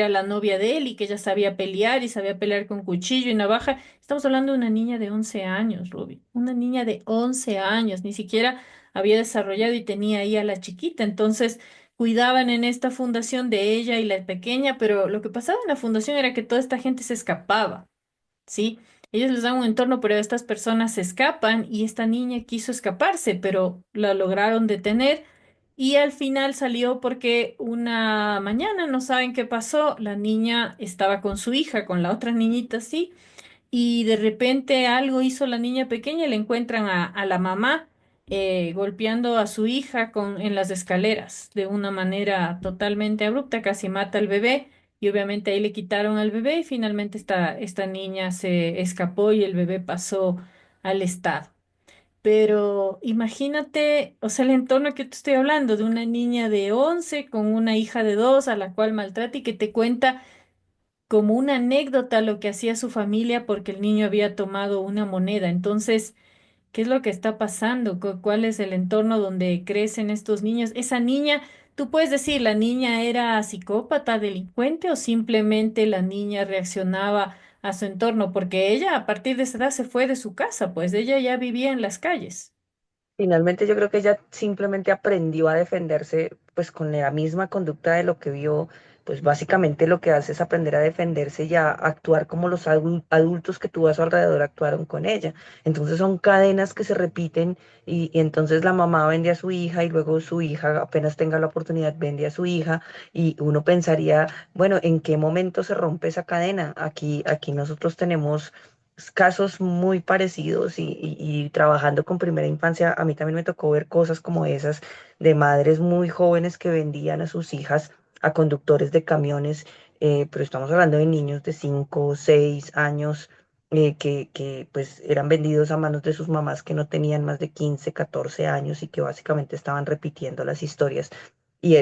la novia de él y que ella sabía pelear y sabía pelear con cuchillo y navaja. Estamos hablando de una niña de 11 años, Ruby, una niña de 11 años, ni siquiera había desarrollado y tenía ahí a la chiquita, entonces cuidaban en esta fundación de ella y la pequeña, pero lo que pasaba en la fundación era que toda esta gente se escapaba. ¿Sí? Ellos les dan un entorno, pero estas personas se escapan y esta niña quiso escaparse, pero la lograron detener y al final salió porque una mañana, no saben qué pasó, la niña estaba con su hija, con la otra niñita, sí, y de repente algo hizo la niña pequeña y le encuentran a la mamá golpeando a su hija en las escaleras de una manera totalmente abrupta, casi mata al bebé y obviamente ahí le quitaron al bebé y finalmente esta niña se escapó y el bebé pasó al estado. Pero imagínate, o sea, el entorno que te estoy hablando de una niña de 11 con una hija de 2 a la cual maltrata y que te cuenta como una anécdota lo que hacía su familia porque el niño había tomado una moneda. Entonces, ¿qué es lo que está pasando? ¿Cuál es el entorno donde crecen estos niños? Esa niña, tú puedes decir, ¿la niña era psicópata, delincuente o simplemente la niña reaccionaba a su entorno? Porque ella a partir de esa edad se fue de su casa, pues ella ya vivía en las calles. Finalmente yo creo que ella simplemente aprendió a defenderse pues con la misma conducta de lo que vio, pues básicamente lo que hace es aprender a defenderse y a actuar como los adultos que tuvo a su alrededor actuaron con ella. Entonces son cadenas que se repiten y entonces la mamá vende a su hija y luego su hija apenas tenga la oportunidad vende a su hija y uno pensaría, bueno, ¿en qué momento se rompe esa cadena? Aquí nosotros tenemos casos muy parecidos y trabajando con primera infancia, a mí también me tocó ver cosas como esas de madres muy jóvenes que vendían a sus hijas a conductores de camiones, pero estamos hablando de niños de 5 6 años que pues eran vendidos a manos de sus mamás que no tenían más de 15 14 años y que básicamente estaban repitiendo las historias. Y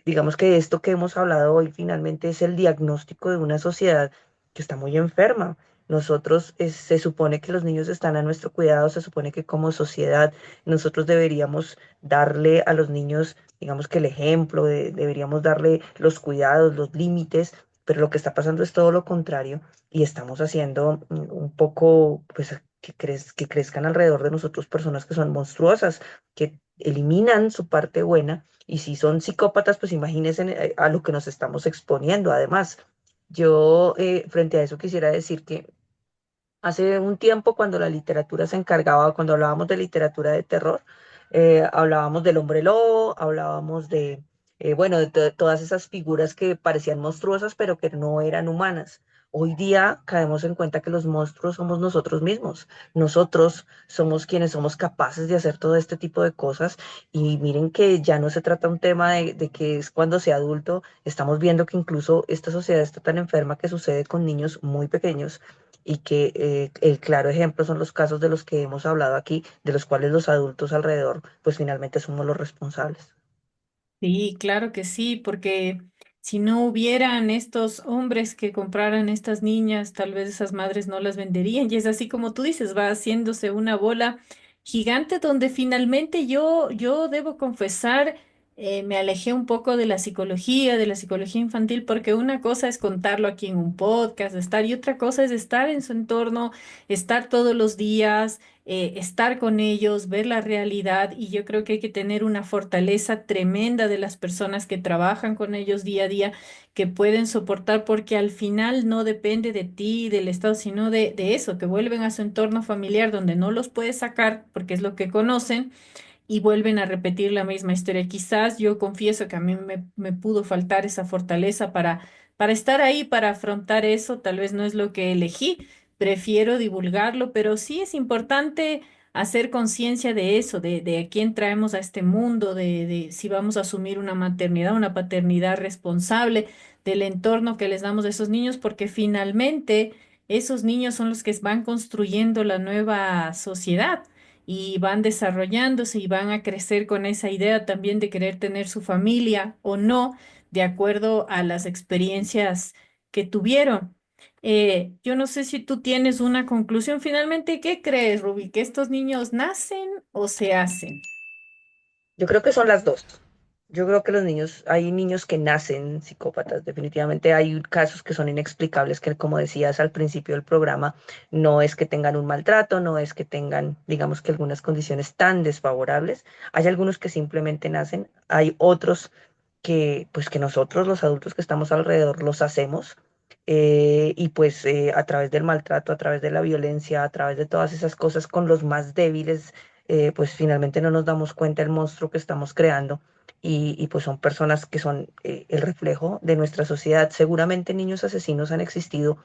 digamos que esto que hemos hablado hoy finalmente es el diagnóstico de una sociedad que está muy enferma. Nosotros se supone que los niños están a nuestro cuidado, se supone que como sociedad nosotros deberíamos darle a los niños, digamos que el ejemplo, deberíamos darle los cuidados, los límites, pero lo que está pasando es todo lo contrario y estamos haciendo un poco, pues, que crezcan alrededor de nosotros personas que son monstruosas, que eliminan su parte buena y si son psicópatas, pues imagínense a lo que nos estamos exponiendo además. Yo, frente a eso, quisiera decir que hace un tiempo, cuando la literatura se encargaba, cuando hablábamos de literatura de terror, hablábamos del hombre lobo, hablábamos bueno, de todas esas figuras que parecían monstruosas, pero que no eran humanas. Hoy día caemos en cuenta que los monstruos somos nosotros mismos. Nosotros somos quienes somos capaces de hacer todo este tipo de cosas. Y miren que ya no se trata un tema de que es cuando sea adulto. Estamos viendo que incluso esta sociedad está tan enferma que sucede con niños muy pequeños y que el claro ejemplo son los casos de los que hemos hablado aquí, de los cuales los adultos alrededor, pues finalmente somos los responsables. Sí, claro que sí, porque si no hubieran estos hombres que compraran estas niñas, tal vez esas madres no las venderían. Y es así como tú dices, va haciéndose una bola gigante donde finalmente yo debo confesar, me alejé un poco de la psicología infantil, porque una cosa es contarlo aquí en un podcast, estar, y otra cosa es estar en su entorno, estar todos los días, estar con ellos, ver la realidad, y yo creo que hay que tener una fortaleza tremenda de las personas que trabajan con ellos día a día, que pueden soportar, porque al final no depende de ti, del Estado, sino de eso, que vuelven a su entorno familiar donde no los puedes sacar porque es lo que conocen y vuelven a repetir la misma historia. Quizás yo confieso que a mí me pudo faltar esa fortaleza para estar ahí, para afrontar eso. Tal vez no es lo que elegí, prefiero divulgarlo, pero sí es importante hacer conciencia de eso, de a quién traemos a este mundo, de si vamos a asumir una maternidad, una paternidad responsable, del entorno que les damos a esos niños, porque finalmente esos niños son los que van construyendo la nueva sociedad y van desarrollándose y van a crecer con esa idea también de querer tener su familia o no, de acuerdo a las experiencias que tuvieron. Yo no sé si tú tienes una conclusión. Finalmente, ¿qué crees, Ruby? ¿Que estos niños nacen o se hacen? Yo creo que son las dos. Yo creo que los niños, hay niños que nacen psicópatas, definitivamente hay casos que son inexplicables, que como decías al principio del programa, no es que tengan un maltrato, no es que tengan, digamos que algunas condiciones tan desfavorables. Hay algunos que simplemente nacen, hay otros que, pues que nosotros, los adultos que estamos alrededor, los hacemos. Y pues a través del maltrato, a través de la violencia, a través de todas esas cosas con los más débiles, pues finalmente no nos damos cuenta del monstruo que estamos creando y pues son personas que son el reflejo de nuestra sociedad. Seguramente niños asesinos han existido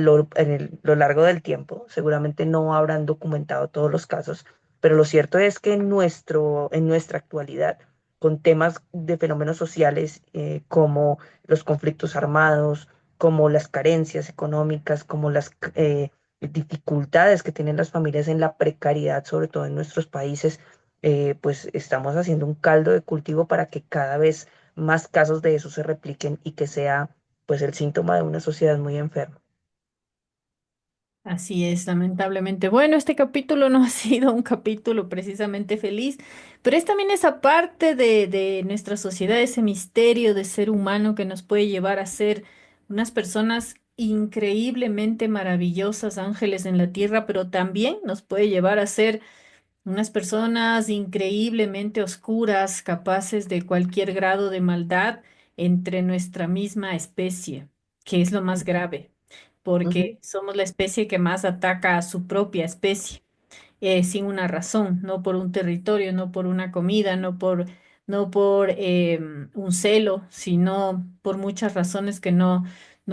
lo largo del tiempo, seguramente no habrán documentado todos los casos, pero lo cierto es que en nuestra actualidad, con temas de fenómenos sociales como los conflictos armados, como las carencias económicas, como las dificultades que tienen las familias en la precariedad, sobre todo en nuestros países, pues estamos haciendo un caldo de cultivo para que cada vez más casos de eso se repliquen y que sea pues el síntoma de una sociedad muy enferma. Así es, lamentablemente. Bueno, este capítulo no ha sido un capítulo precisamente feliz, pero es también esa parte de nuestra sociedad, ese misterio de ser humano que nos puede llevar a ser unas personas increíblemente maravillosas, ángeles en la tierra, pero también nos puede llevar a ser unas personas increíblemente oscuras, capaces de cualquier grado de maldad entre nuestra misma especie, que es lo más grave, Ujú. porque somos la especie que más ataca a su propia especie sin una razón, no por un territorio, no por una comida, no por un celo, sino por muchas razones que no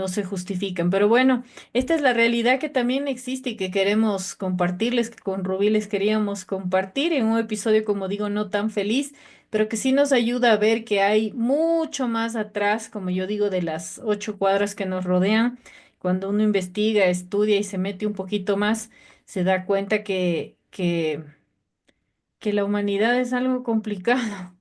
se justifican. Pero bueno, esta es la realidad que también existe y que queremos compartirles, que con Rubí les queríamos compartir en un episodio, como digo, no tan feliz, pero que sí nos ayuda a ver que hay mucho más atrás, como yo digo, de las 8 cuadras que nos rodean. Cuando uno investiga, estudia y se mete un poquito más se da cuenta que la humanidad es algo complicado,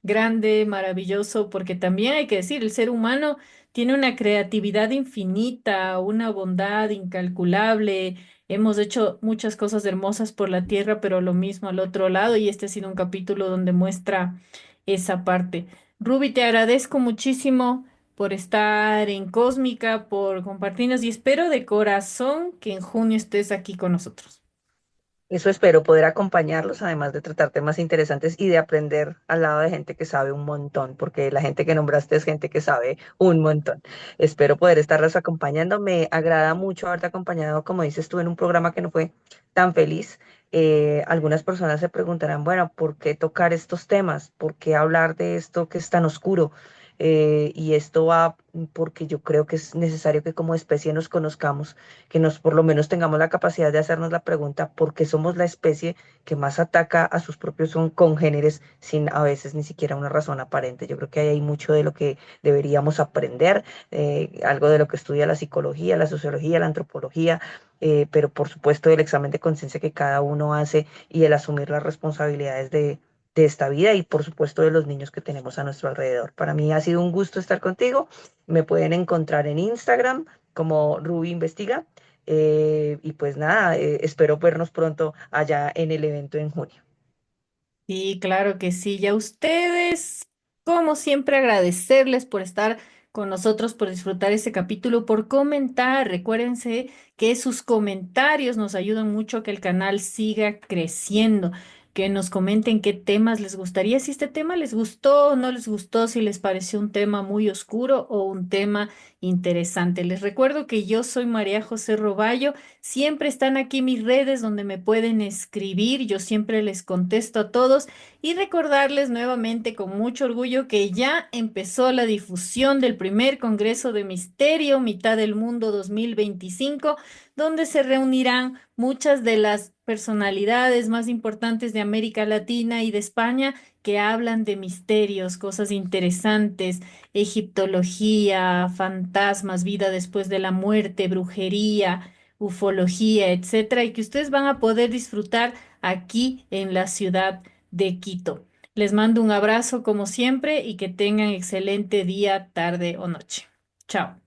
grande, maravilloso, porque también hay que decir, el ser humano tiene una creatividad infinita, una bondad incalculable. Hemos hecho muchas cosas hermosas por la tierra, pero lo mismo al otro lado, y este ha sido un capítulo donde muestra esa parte. Ruby, te agradezco muchísimo por estar en Cósmica, por compartirnos y espero de corazón que en junio estés aquí con nosotros. Eso espero poder acompañarlos, además de tratar temas interesantes y de aprender al lado de gente que sabe un montón, porque la gente que nombraste es gente que sabe un montón. Espero poder estarlos acompañando. Me agrada mucho haberte acompañado, como dices tú, en un programa que no fue tan feliz, Algunas personas se preguntarán, bueno, ¿por qué tocar estos temas? ¿Por qué hablar de esto que es tan oscuro? Y esto va porque yo creo que es necesario que como especie nos conozcamos, que nos por lo menos tengamos la capacidad de hacernos la pregunta por qué somos la especie que más ataca a sus propios congéneres sin a veces ni siquiera una razón aparente. Yo creo que ahí hay mucho de lo que deberíamos aprender, algo de lo que estudia la psicología, la sociología, la antropología, pero por supuesto el examen de conciencia que cada uno hace y el asumir las responsabilidades de esta vida y por supuesto de los niños que tenemos a nuestro alrededor. Para mí ha sido un gusto estar contigo. Me pueden encontrar en Instagram como Ruby Investiga. Y pues nada, espero vernos pronto allá en el evento en junio. Sí, claro que sí. Y a ustedes, como siempre, agradecerles por estar con nosotros, por disfrutar este capítulo, por comentar. Recuérdense que sus comentarios nos ayudan mucho a que el canal siga creciendo. Que nos comenten qué temas les gustaría, si este tema les gustó o no les gustó, si les pareció un tema muy oscuro o un tema interesante. Les recuerdo que yo soy María José Roballo. Siempre están aquí mis redes donde me pueden escribir, yo siempre les contesto a todos y recordarles nuevamente con mucho orgullo que ya empezó la difusión del primer Congreso de Misterio, Mitad del Mundo 2025, donde se reunirán muchas de las personalidades más importantes de América Latina y de España que hablan de misterios, cosas interesantes, egiptología, fantasmas, vida después de la muerte, brujería, ufología, etcétera, y que ustedes van a poder disfrutar aquí en la ciudad de Quito. Les mando un abrazo como siempre y que tengan excelente día, tarde o noche. Chao.